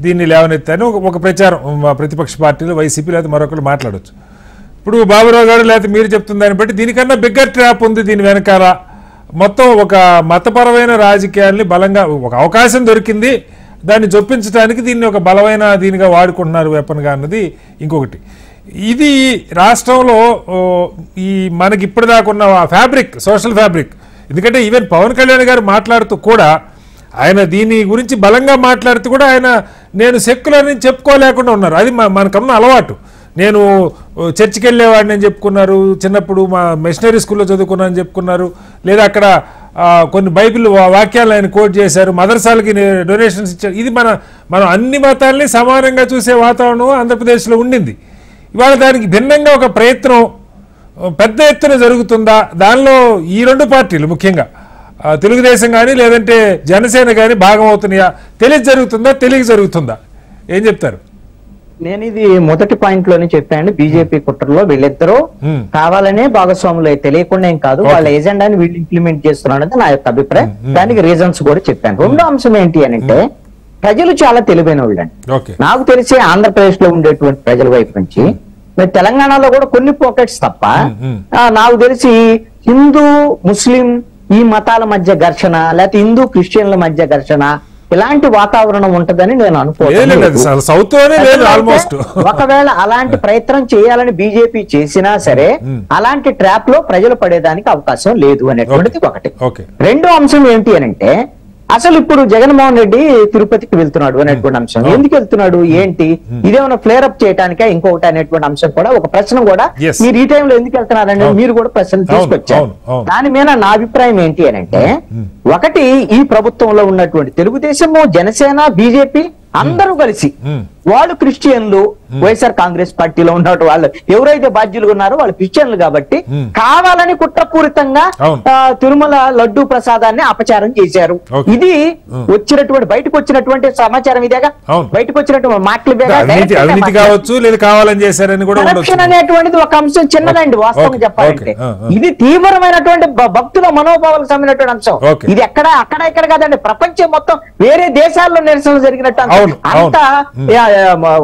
[SPEAKER 1] దీన్ని లేవనెత్తాను ఒక ప్రచారం ప్రతిపక్ష పార్టీలు, వైసీపీ లేదా మరొకరు మాట్లాడవచ్చు. ఇప్పుడు బాబురావు గారు లేకపోతే మీరు చెప్తున్న దాన్ని బట్టి దీనికన్నా బిగ్గర్ ట్రాప్ ఉంది దీని వెనకాల. మొత్తం ఒక మతపరమైన రాజకీయాల్ని బలంగా ఒక అవకాశం దొరికింది, దాన్ని జొప్పించడానికి దీన్ని ఒక బలమైన దీనిగా వాడుకుంటున్నారు వెపన్గా అన్నది ఇంకొకటి. ఇది రాష్ట్రంలో ఈ మనకి ఇప్పటిదాకా ఉన్న ఫ్యాబ్రిక్, సోషల్ ఫ్యాబ్రిక్. ఎందుకంటే ఈవెన్ పవన్ కళ్యాణ్ గారు మాట్లాడుతూ కూడా, ఆయన దీని గురించి బలంగా మాట్లాడుతూ కూడా ఆయన నేను సెక్యులర్ అని చెప్పుకోలేకుండా ఉన్నారు. అది మనకన్నా అలవాటు. నేను చర్చికి వెళ్ళేవాడిని అని చెప్పుకున్నారు, చిన్నప్పుడు మా మిషనరీ స్కూల్లో చదువుకున్నానని చెప్పుకున్నారు, లేదా అక్కడ కొన్ని బైబిల్ వాక్యాలు ఆయన కోట్ చేశారు, మదర్సాలకి డొనేషన్స్ ఇచ్చారు. ఇది మనం అన్ని మతాలని సమానంగా చూసే వాతావరణం ఆంధ్రప్రదేశ్లో ఉండింది. ఇవాళ దానికి భిన్నంగా ఒక ప్రయత్నం పెద్ద ఎత్తున జరుగుతుందా? దానిలో ఈ రెండు పార్టీలు ముఖ్యంగా తెలుగుదేశం కానీ లేదంటే జనసేన కానీ భాగం అవుతున్నాయా? తెలియక జరుగుతుందా? ఏం చెప్తారు?
[SPEAKER 3] నేను ఇది మొదటి పాయింట్ లోనే చెప్పాను. బీజేపీ కుట్రలో వీళ్ళిద్దరూ కావాలనే భాగస్వాములు, తెలియకుండా ఏం కాదు, వాళ్ళ ఎజెండాని వీళ్ళు ఇంప్లిమెంట్ చేస్తున్నారనేది నా యొక్క అభిప్రాయం. దానికి రీజన్స్ కూడా చెప్పాను. రెండో అంశం ఏంటి అని అంటే, ప్రజలు చాలా తెలివైన వాళ్ళండి. నాకు తెలిసి ఆంధ్రప్రదేశ్ లో ఉండేటువంటి ప్రజల వైపు నుంచి తెలంగాణలో కూడా కొన్ని పాకెట్స్ తప్ప నాకు తెలిసి హిందూ ముస్లిం ఈ మతాల మధ్య ఘర్షణ, లేకపోతే హిందూ క్రిస్టియన్ల మధ్య ఘర్షణ, ఇలాంటి వాతావరణం ఉంటదని నేను
[SPEAKER 1] ఆల్మోస్ట్.
[SPEAKER 3] ఒకవేళ అలాంటి ప్రయత్నం చేయాలని బీజేపీ చేసినా సరే అలాంటి ట్రాప్ లో ప్రజలు పడేదానికి అవకాశం లేదు అనేటువంటిది ఒకటి. రెండో అంశం ఏంటి అనంటే, అసలు ఇప్పుడు జగన్మోహన్ రెడ్డి తిరుపతికి వెళ్తున్నాడు అనేటువంటి అంశం. ఎందుకు వెళ్తున్నాడు, ఏంటి, ఇదేమైనా ఫ్లేర్ అప్ చేయడానికా ఇంకొకటి అనేటువంటి అంశం కూడా ఒక ప్రశ్న కూడా మీరు ఈ టైంలో ఎందుకు వెళ్తున్నారని మీరు కూడా ప్రశ్నలు తీసుకొచ్చారు. దాని మీద నా అభిప్రాయం ఏంటి అనంటే, ఒకటి ఈ ప్రభుత్వంలో ఉన్నటువంటి తెలుగుదేశము, జనసేన, బీజేపీ అందరూ కలిసి వాళ్ళు క్రిస్టియన్లు, వైఎస్ఆర్ కాంగ్రెస్ పార్టీలో ఉన్నట్టు వాళ్ళు ఎవరైతే బాధ్యులు ఉన్నారో వాళ్ళు క్రిస్టియన్లు కాబట్టి కావాలని కుట్రపూరితంగా తిరుమల లడ్డూ ప్రసాదాన్ని అపచారం చేశారు. ఇది వచ్చినటువంటి బయటకు వచ్చినటువంటి సమాచారం ఇదేగా, బయటకు వచ్చినటువంటి మాటలు
[SPEAKER 1] కావచ్చు, లేదు కావాలని చేశారని కూడా.
[SPEAKER 3] కరప్షన్ అనేటువంటిది ఒక అంశం చిన్నదండి వాస్తవం చెప్పాలంటే. ఇది తీవ్రమైనటువంటి భక్తుల మనోభావాలకు సంబంధించినటువంటి అంశం. ఇది అక్కడ కాదండి, ప్రపంచం మొత్తం వేరే దేశాల్లో నిరసన జరిగినట్టు అంత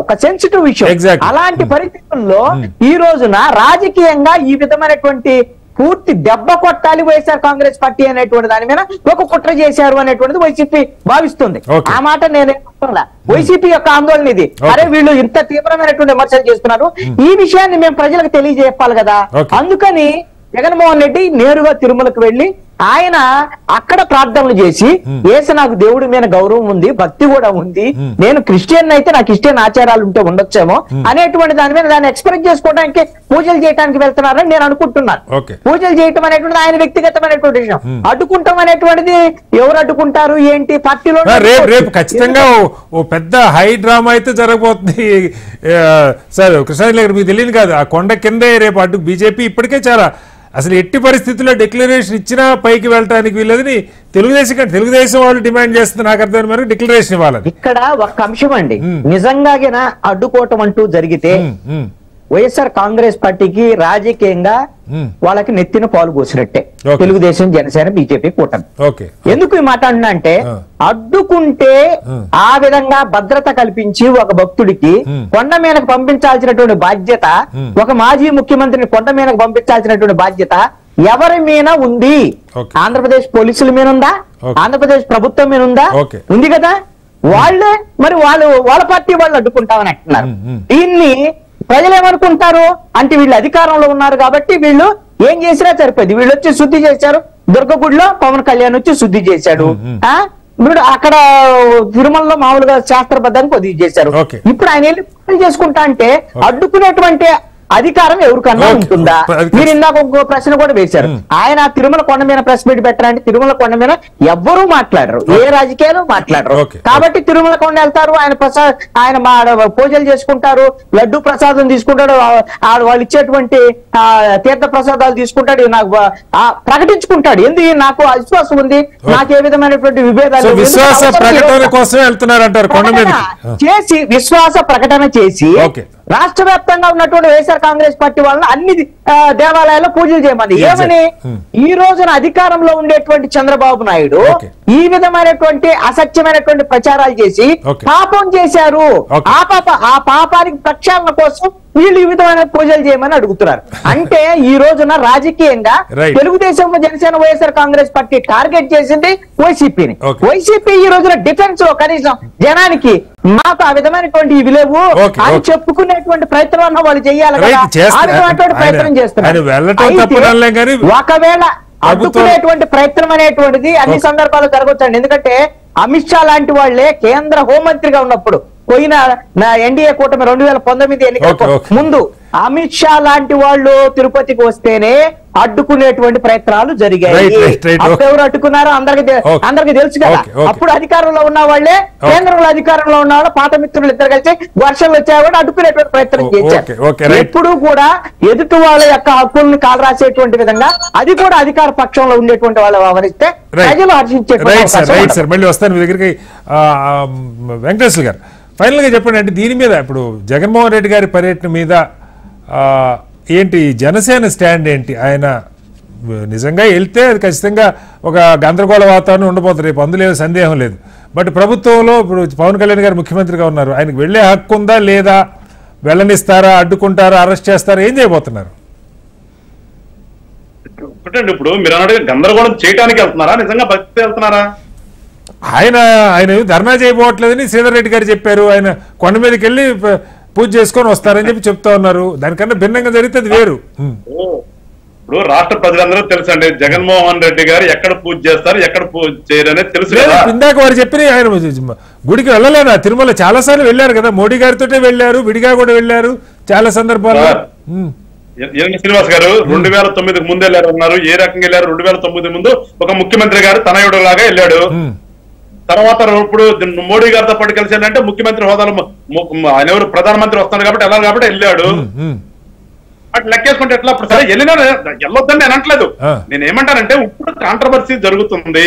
[SPEAKER 3] ఒక సెన్సిటివ్ విషయం. అలాంటి పరిస్థితుల్లో ఈ రోజున రాజకీయంగా ఈ విధమైనటువంటి పూర్తి దెబ్బ కొట్టాలి వైఎస్ఆర్ కాంగ్రెస్ పార్టీ అనేటువంటి దాని మీద ఒక కుట్ర చేశారు అనేటువంటిది వైసీపీ భావిస్తుంది. ఆ మాట నేనేలా వైసీపీ యొక్క ఆందోళన ఇది. అరే వీళ్ళు ఇంత తీవ్రమైనటువంటి విమర్శలు చేస్తున్నారు, ఈ విషయాన్ని మేము ప్రజలకు తెలియజేయాలి కదా. అందుకని జగన్మోహన్ రెడ్డి నేరుగా తిరుమలకు వెళ్లి ఆయన అక్కడ ప్రార్థనలు చేసి, ఏసు నాకు దేవుడి మీద గౌరవం ఉంది, భక్తి కూడా ఉంది, నేను క్రిస్టియన్ అయితే నాకు క్రిస్టియన్ ఆచారాలు ఉంటే ఉండొచ్చేమో అనేటువంటి దాని మీద దాన్ని ఎక్స్ప్రెస్ చేసుకోవడానికి పూజలు చేయడానికి వెళ్తున్నారని నేను అనుకుంటున్నాను. పూజలు చేయటం అనేటువంటిది ఆయన వ్యక్తిగతమైనటువంటి విషయం. అడ్డుకుంటాం అనేటువంటిది ఎవరు అడ్డుకుంటారు ఏంటి, పార్టీలో
[SPEAKER 1] రేపు ఖచ్చితంగా ఓ పెద్ద హై డ్రామా అయితే జరగబోతుంది సార్. కృష్ణారెడ్డి గారు మీకు తెలియదు కాదు, ఆ కొండ కిందే రేపు అడ్డు బీజేపీ ఇప్పటికే చాలా అసలు ఎట్టి పరిస్థితుల్లో డిక్లరేషన్ ఇచ్చినా పైకి వెళ్ళడానికి వీళ్ళదని తెలుగుదేశం వాళ్ళు డిమాండ్ చేస్తుంది. నాకు అర్థమైన మరి డిక్లరేషన్ ఇవ్వాలి.
[SPEAKER 3] ఇక్కడ ఒక అంశం అండి, నిజంగా అడ్డుకోవటం అంటూ జరిగితే వైఎస్ఆర్ కాంగ్రెస్ పార్టీకి రాజకీయంగా వాళ్ళకి నెత్తిన పాలు పోసినట్టే తెలుగుదేశం, జనసేన, బీజేపీ కూటమి. ఎందుకు ఈ మాట అంటున్నా అంటే, అడ్డుకుంటే ఆ విధంగా భద్రత కల్పించి ఒక భక్తుడికి కొండ మీదకు పంపించాల్సినటువంటి బాధ్యత, ఒక మాజీ ముఖ్యమంత్రిని కొండ మీదకు పంపించాల్సినటువంటి బాధ్యత ఎవరి మీద ఉంది? ఆంధ్రప్రదేశ్ పోలీసుల మీద ఉందా? ఆంధ్రప్రదేశ్ ప్రభుత్వం మీద ఉందా? ఉంది కదా. వాళ్ళే మరి వాళ్ళ పార్టీ వాళ్ళు అడ్డుకుంటామని అంటున్నారు. దీన్ని ప్రజలు ఏమనుకుంటారు అంటే, వీళ్ళు అధికారంలో ఉన్నారు కాబట్టి వీళ్ళు ఏం చేసినా సరిపోయింది. వీళ్ళు వచ్చి శుద్ధి చేశారు, దుర్గగుడిలో పవన్ కళ్యాణ్ వచ్చి శుద్ధి చేశాడు, వీడు అక్కడ తిరుమలలో మామూలుగా శాస్త్రబద్ధంగా కొద్ది చేశారు. ఇప్పుడు ఆయన వెళ్ళి చేసుకుంటా అంటే అడ్డుకునేటువంటి అధికారం ఎవరికన్నా ఉంటుందా? మీరు ఇందాక ఒక ప్రశ్న కూడా వేశారు. ఆయన తిరుమల కొండ మీద ప్రెస్ మీట్ పెట్టారంటే తిరుమల కొండ మీద ఎవ్వరూ మాట్లాడరు, ఏ రాజకీయాలు మాట్లాడరు. కాబట్టి తిరుమల కొండ వెళ్తారు, ఆయన పూజలు చేసుకుంటారు, లడ్డు ప్రసాదం తీసుకుంటాడు, వాళ్ళు ఇచ్చేటువంటి తీర్థ ప్రసాదాలు తీసుకుంటాడు, నాకు ప్రకటించుకుంటాడు. ఎందుకు నాకు విశ్వాసం ఉంది, నాకు ఏ విధమైనటువంటి విభేదాలు చేసి విశ్వాస ప్రకటన చేసి రాష్ట్ర వ్యాప్తంగా ఉన్నటువంటి వైఎస్ఆర్ కాంగ్రెస్ పార్టీ వాళ్ళని అన్ని దేవాలయాల్లో పూజలు చేయమని ఏమని, ఈ రోజున అధికారంలో ఉండేటువంటి చంద్రబాబు నాయుడు ఈ విధమైనటువంటి అసత్యమైనటువంటి ప్రచారాలు చేసి పాపం చేశారు, ఆ పాపానికి ప్రక్షాళన కోసం వీళ్ళు ఈ విధమైన పూజలు చేయమని అడుగుతున్నారు. అంటే ఈ రోజున రాజకీయంగా తెలుగుదేశం, జనసేన, వైఎస్ఆర్ కాంగ్రెస్ పార్టీ టార్గెట్ చేసింది వైసీపీని. వైసీపీ ఈ రోజున డిఫెన్స్ లో కనీసం జనానికి మాకు ఆ విధమైనటువంటి ఇవి లేవు అని చెప్పుకునేటువంటి ప్రయత్నం వాళ్ళు చేయాలి కదా, ఆ విధమైనటువంటి ప్రయత్నం చేస్తున్నారు. ఒకవేళ అడ్డుకునేటువంటి ప్రయత్నం అనేటువంటిది అన్ని సందర్భాల్లో జరగవచ్చండి. ఎందుకంటే అమిత్ షా లాంటి వాళ్లే కేంద్ర హోంమంత్రిగా ఉన్నప్పుడు పోయిన ఎన్డీఏ కూటమి 2019 ఎన్నికలకు ముందు అమిత్ షా లాంటి వాళ్ళు తిరుపతికి వస్తేనే అడ్డుకునేటువంటి ప్రయత్నాలు జరిగాయి. అప్పుడు ఎవరు అడ్డుకున్నారో అందరికి తెలుసు కదా. అప్పుడు అధికారంలో ఉన్న వాళ్ళే, కేంద్రంలో అధికారంలో ఉన్న వాళ్ళు, పాత మిత్రులు ఇద్దరు కలిసి వర్షాలు వచ్చాయని అడ్డుకునేటువంటి ప్రయత్నం చేశారు. ఎప్పుడు కూడా ఎదుటి వాళ్ళ యొక్క హక్కుల్ని కాలు రాసేటువంటి విధంగా అది కూడా అధికార పక్షంలో ఉండేటువంటి వాళ్ళు వ్యవహరిస్తే ప్రజలు హర్షించేటువంటి.
[SPEAKER 1] మళ్ళీ వస్తాను మీ దగ్గరికి. వెంకటేశ్వర గారు, ఫైనల్ గా చెప్పండి, అంటే దీని మీద ఇప్పుడు జగన్మోహన్ రెడ్డి గారి పర్యటన మీద ఏంటి జనసేన స్టాండ్ ఏంటి? ఆయన నిజంగా వెళ్తే అది ఖచ్చితంగా ఒక గందరగోళ వాతావరణం ఉండబోతుంది రేపు, అందులో ఏమీ సందేహం లేదు. బట్ ప్రభుత్వంలో ఇప్పుడు పవన్ కళ్యాణ్ గారు ముఖ్యమంత్రిగా ఉన్నారు, ఆయనకు వెళ్లే హక్కు ఉందా లేదా, వెళ్ళనిస్తారా, అడ్డుకుంటారా, అరెస్ట్ చేస్తారా, ఏం చేయబోతున్నారు?
[SPEAKER 4] ఒకటండి, ఇప్పుడు మీరు అన్నట్టుగా గందరగోళం చేయడానికి వెళ్తున్నారా, నిజంగా భక్తి వెళ్తున్నారా?
[SPEAKER 1] ఆయన ధర్నా చేయబోవట్లేదని శ్రీధర్ రెడ్డి గారు చెప్పారు. ఆయన కొండ మీదకి వెళ్ళి పూజ చేసుకొని వస్తారని చెప్పి చెప్తా ఉన్నారు. దానికన్నా భిన్నంగా జరిగితే అది వేరు.
[SPEAKER 4] ఇప్పుడు రాష్ట్ర ప్రజలందరూ తెలుసండి, జగన్మోహన్ రెడ్డి గారు ఎక్కడ పూజ చేస్తారు, ఎక్కడ పూజ చేయరు అనేది తెలుసు.
[SPEAKER 1] ఇందాక వారు చెప్పిన ఆయన గుడికి వెళ్ళలేనా? తిరుమల చాలా సార్లు వెళ్ళారు కదా, మోడీ గారితోటే వెళ్ళారు, విడిగా కూడా వెళ్ళారు చాలా సందర్భాల్లో.
[SPEAKER 4] శ్రీనివాస్ గారు 2009 ముందు వెళ్ళారు అన్నారు. ఏ రకంగా వెళ్ళారు? 2009 ముందు ఒక ముఖ్యమంత్రి గారు తనయుడు లాగా వెళ్ళాడు. తర్వాత ఇప్పుడు మోడీ గారితో పాటు కలిసి అంటే ముఖ్యమంత్రి హోదాలో ఆయన ఎవరు ప్రధానమంత్రి వస్తాడు కాబట్టి వెళ్ళాలి కాబట్టి వెళ్ళాడు. అట్లా లెక్కేసుకుంటే ఎట్లా? ఇప్పుడు సరే వెళ్ళినా వెళ్ళొద్దని నేను అనట్లేదు. నేను ఏమంటానంటే ఇప్పుడు కాంట్రవర్సీ జరుగుతుంది,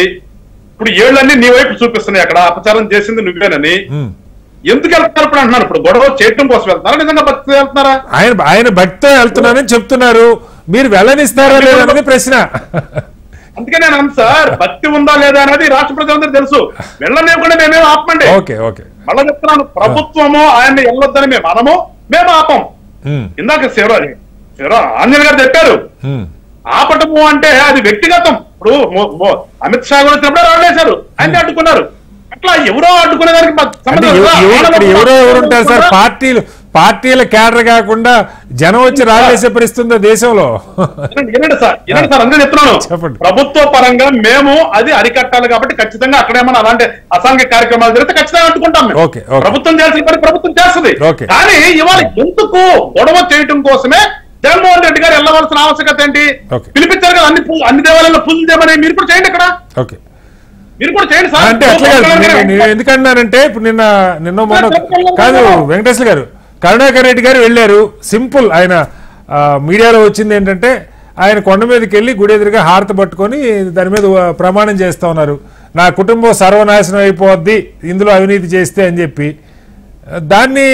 [SPEAKER 4] ఇప్పుడు ఏళ్ళన్నీ నీ వైపు చూపిస్తున్నాయి, అక్కడ అపచారం చేసింది నువ్వేనని. ఎందుకు వెళ్తున్నారు ఇప్పుడు అంటున్నారు? ఇప్పుడు గొడవ చేయటం కోసం వెళ్తున్నారా, నిజంగా భక్తి వెళ్తున్నారా?
[SPEAKER 1] ఆయన భక్తితో వెళ్తున్నారని చెప్తున్నారు, మీరు వెళ్ళనిస్తారా లేదనేది ప్రశ్న.
[SPEAKER 4] అందుకే నేను అన్నాను సార్, భక్తి ఉందా లేదా అనేది రాష్ట్ర ప్రజలందరూ తెలుసు. వెళ్ళనివ్వకుండా మేమేం ఆపమండి. మళ్ళా చెప్తున్నాను, ప్రభుత్వము ఆయన్ని వెళ్ళొద్దని మేము ఆపం. ఇందాక శివరాజు ఆంజనేయ గారు చెప్పారు, ఆపటము అంటే అది వ్యక్తిగతం. ఇప్పుడు అమిత్ షా కూడా వచ్చినప్పుడే రాళ్ళేశారు, ఆయన అడ్డుకున్నారు. అట్లా ఎవరో అడ్డుకునే దానికి
[SPEAKER 1] ఎవరో ఎవరుంటారు సార్? పార్టీల క్యాడర్ కాకుండా జనం వచ్చి రాజేసే పరిస్థితి దేశంలో.
[SPEAKER 4] సార్ అందరూ చెప్తున్నాను, ప్రభుత్వ పరంగా మేము అది అరికట్టాలి కాబట్టి ఖచ్చితంగా అక్కడేమన్నా అలాంటి అసాంఘిక కార్యక్రమాలు జరిగితే ఖచ్చితంగా అడ్డుకుంటాం. మేము ప్రభుత్వం చేయాల్సిన పని ప్రభుత్వం చేస్తుంది. కానీ ఇవాళ ఎందుకు గొడవ చేయటం కోసమే జగన్మోహన్ రెడ్డి గారు వెళ్ళవలసిన ఆవశ్యకత ఏంటి? పిలిపించారు కదా అన్ని దేవాలయాల్లో పూజలు చేయమని. మీరు కూడా చేయండి, ఇక్కడ మీరు కూడా చేయండి సార్.
[SPEAKER 1] అంటే ఎందుకన్నానంటే ఇప్పుడు నిన్న మొన్న కాదు వెంకటేశ్వర గారు, కరుణాకర్ రెడ్డి గారు వెళ్ళారు. సింపుల్, ఆయన మీడియాలో వచ్చింది ఏంటంటే ఆయన కొండ మీదకి వెళ్ళి గుడి ఎదురుగా హారతి పట్టుకొని దాని మీద ప్రమాణం చేస్తా ఉన్నారు, నా కుటుంబం సర్వనాశనం అయిపోద్ది ఇందులో అవినీతి చేస్తే అని చెప్పి. దాన్ని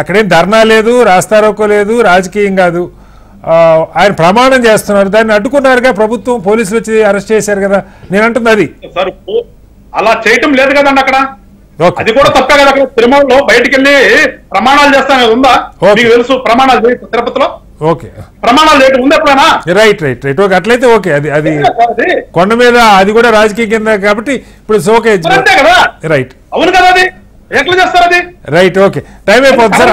[SPEAKER 1] అక్కడేం ధర్నా లేదు, రాస్తారోకో లేదు, రాజకీయం కాదు, ఆయన ప్రమాణం చేస్తున్నారు. దాన్ని అడ్డుకున్నారుగా ప్రభుత్వం, పోలీసులు వచ్చి అరెస్ట్ చేశారు కదా. నేను అంటుంది అది
[SPEAKER 4] సార్, అలా చేయటం లేదు కదండి అక్కడ. అది కూడా తప్పే కదా. అక్కడ తిరుమలలో బయటికి వెళ్ళి ప్రమాణాలు చేస్తాను ఉందా? మీకు తెలుసు ప్రమాణాలు చేయటం తిరుపతిలో. ప్రమాణాలు చేయటం ఉంది ఎప్పుడైనా?
[SPEAKER 1] రైట్ రైట్ రైట్ ఓకే, అట్లయితే ఓకే. అది కొండ మీద అది కూడా రాజకీయ కింద కాబట్టి ఇప్పుడు ఓకే రైట్.
[SPEAKER 4] అవును కదా, అది ఎట్లా చేస్తారు అది?
[SPEAKER 1] రైట్ ఓకే, టైం అయిపోతుంది సార్.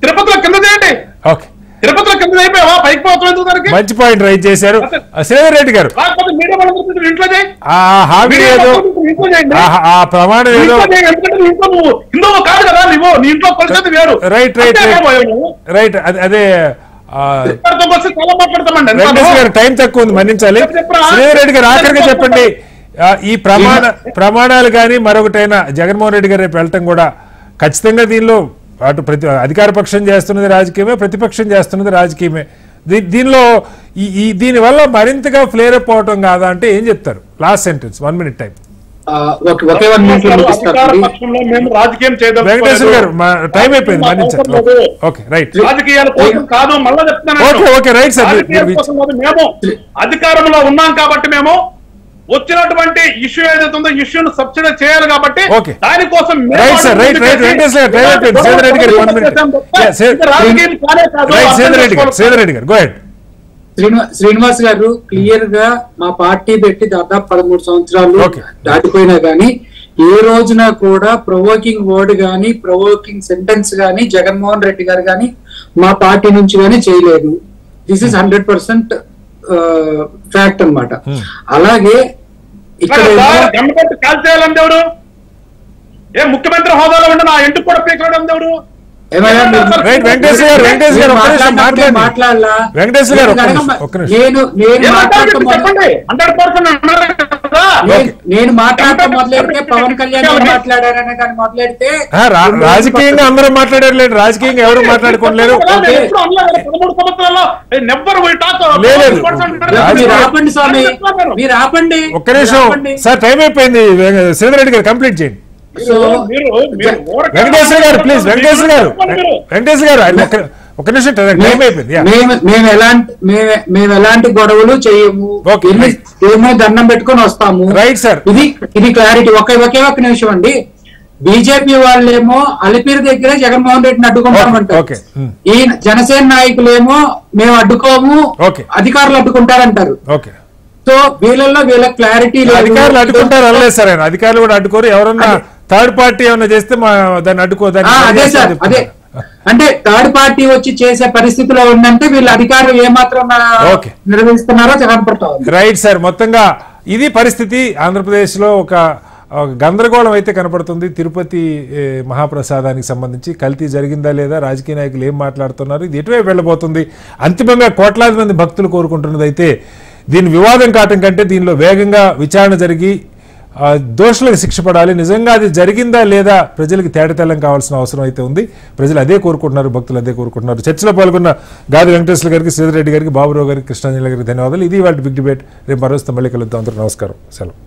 [SPEAKER 4] తిరుపతిలో కింద చేయండి.
[SPEAKER 1] ఓకే,
[SPEAKER 4] తిరుపతిలో కింద అయిపోయావా, పైకి పోతాం.
[SPEAKER 1] మంచి పాయింట్ రైట్ చేశారు శ్రీధర్ రెడ్డి గారు. ఆ ప్రమాణం ఏదో
[SPEAKER 4] కాదు కదా, నీ ఇంట్లో పరిస్థితి వేరు.
[SPEAKER 1] రైట్ రైట్ రైట్ అదే వెంకటేశ్వర గారు, టైం తక్కువ ఉంది, మన్నించాలి. శ్రీధర్ రెడ్డి గారు ఆఖరిగా చెప్పండి, ఈ ప్రమాణాలు కానీ మరొకటైనా జగన్మోహన్ రెడ్డి గారు రేపు వెళ్ళటం కూడా ఖచ్చితంగా దీనిలో అటు అధికార పక్షం చేస్తున్నది రాజకీయమే, ప్రతిపక్షం చేస్తున్నది రాజకీయమే. దీనిలో దీనివల్ల మరింతగా ఫ్లేర్ అప్ అవటం కాదా అంటే ఏం చెప్తారు? Last sentence, 1 minute time. Venkateswara garu time అయిపోయింది, మన్నించారు. Okay right, okay right sir.
[SPEAKER 4] మేము అధికారంలో ఉన్నాం కాబట్టి మేము వచ్చినటువంటి ఇష్యూ ఏదైతే ఉందో ఇష్యూను సబ్సిడీ చేయాలి కాబట్టి దానికోసం
[SPEAKER 5] శ్రీనివాస్ గారు క్లియర్ గా మా పార్టీ పెట్టి దాదాపు 13 సంవత్సరాలు దాటిపోయినా గానీ ఏ రోజున కూడా ప్రొవోకింగ్ వర్డ్ గానీ ప్రొవోకింగ్ సెంటెన్స్ గానీ జగన్మోహన్ రెడ్డి గారు గానీ మా పార్టీ నుంచి గానీ చేయలేదు. దిస్ ఇస్ 100% ఫ్యాక్ట్ అన్నమాట. అలాగే ఇక్కడ
[SPEAKER 4] కాల్ చేయాలంటే ఎవరు? ఏ ముఖ్యమంత్రి హోదాలో ఉండి నా ఇంటికి కూడా పీకడం ఎవరు?
[SPEAKER 5] నేను మాట్లాడటం మొదలెడితే పవన్ కళ్యాణ్ మాట్లాడారనే కానీ మొదలెడితే
[SPEAKER 1] రాజకీయంగా అందరూ మాట్లాడారు, రాజకీయంగా ఎవరు మాట్లాడుకోలేరు.
[SPEAKER 5] ఆపండి స్వామి, మీరు ఆపండి.
[SPEAKER 1] ఒక్క నిమిషం సార్, టైం అయిపోయింది. శ్రీధర్ రెడ్డి గారు కంప్లీట్ చేయండి. వెంకటేశ్వర గారు ప్లీజ్, వెంకటేశ్వర గారు ఒక నిమిషం టైం అయిపోయింది.
[SPEAKER 5] మేము ఎలాంటి గొడవలు చేయము, ఏమో దండం పెట్టుకొని వస్తాము.
[SPEAKER 1] రైట్ సార్,
[SPEAKER 5] ఇది క్లారిటీ. ఒకే ఒక్క నిమిషం అండి. బీజేపీ వాళ్ళేమో అలిపిరి దగ్గరే జగన్మోహన్ రెడ్డిని అడ్డుకుంటామంటారు.
[SPEAKER 1] ఓకే.
[SPEAKER 5] ఈ జనసేన నాయకులేమో మేము అడ్డుకోము,
[SPEAKER 1] ఓకే.
[SPEAKER 5] అధికారులు అడ్డుకుంటారంటారు.
[SPEAKER 1] ఓకే.
[SPEAKER 5] సో వీళ్ళల్లో వీళ్ళ క్లారిటీ
[SPEAKER 1] అధికారులు అడ్డుకుంటారు అనలేదు సార్ ఆయన. అధికారులు కూడా అడ్డుకోరు. ఎవరన్నా థర్డ్ పార్టీ ఏమన్నా చేస్తే దాన్ని అడ్డుకోదని.
[SPEAKER 5] అదే సార్, అదే అంటే థర్డ్ పార్టీ వచ్చి చేసే పరిస్థితిలో ఉందంటే వీళ్ళ అధికారులు ఏమాత్రం నిర్వహిస్తున్నారో కనపడతాం.
[SPEAKER 1] Right sir. మొత్తంగా ఇది పరిస్థితి. ఆంధ్రప్రదేశ్ లో ఒక గందరగోళం అయితే కనపడుతుంది. తిరుపతి మహాప్రసాదానికి సంబంధించి కల్తీ జరిగిందా లేదా, రాజకీయ నాయకులు ఏం మాట్లాడుతున్నారు, ఇది ఎటువైపు వెళ్ళబోతుంది, అంతిమంగా కోట్లాది మంది భక్తులు కోరుకుంటున్నది అయితే దీని వివాదం కావటం కంటే దీనిలో వేగంగా విచారణ జరిగి దోషులకు శిక్ష పడాలి. నిజంగా అది జరిగిందా లేదా ప్రజలకు తేటతెల్లం కావాల్సిన అవసరం అయితే ఉంది. ప్రజలు అదే కోరుకుంటున్నారు, భక్తులు అదే కోరుకుంటున్నారు. చర్చలో పాల్గొన్న గాది వెంకటేశ్వర గారికి, శ్రీధర్ రెడ్డి గారికి, బాబురావు గారికి, కృష్ణాంజలి గారికి ధన్యవాదాలు. ఇది వాళ్ళ బిగ్ డిబేట్. రేపు మరోస్తూ మళ్ళీ కలుద్దాం. అందరూ నమస్కారం. సెలవు.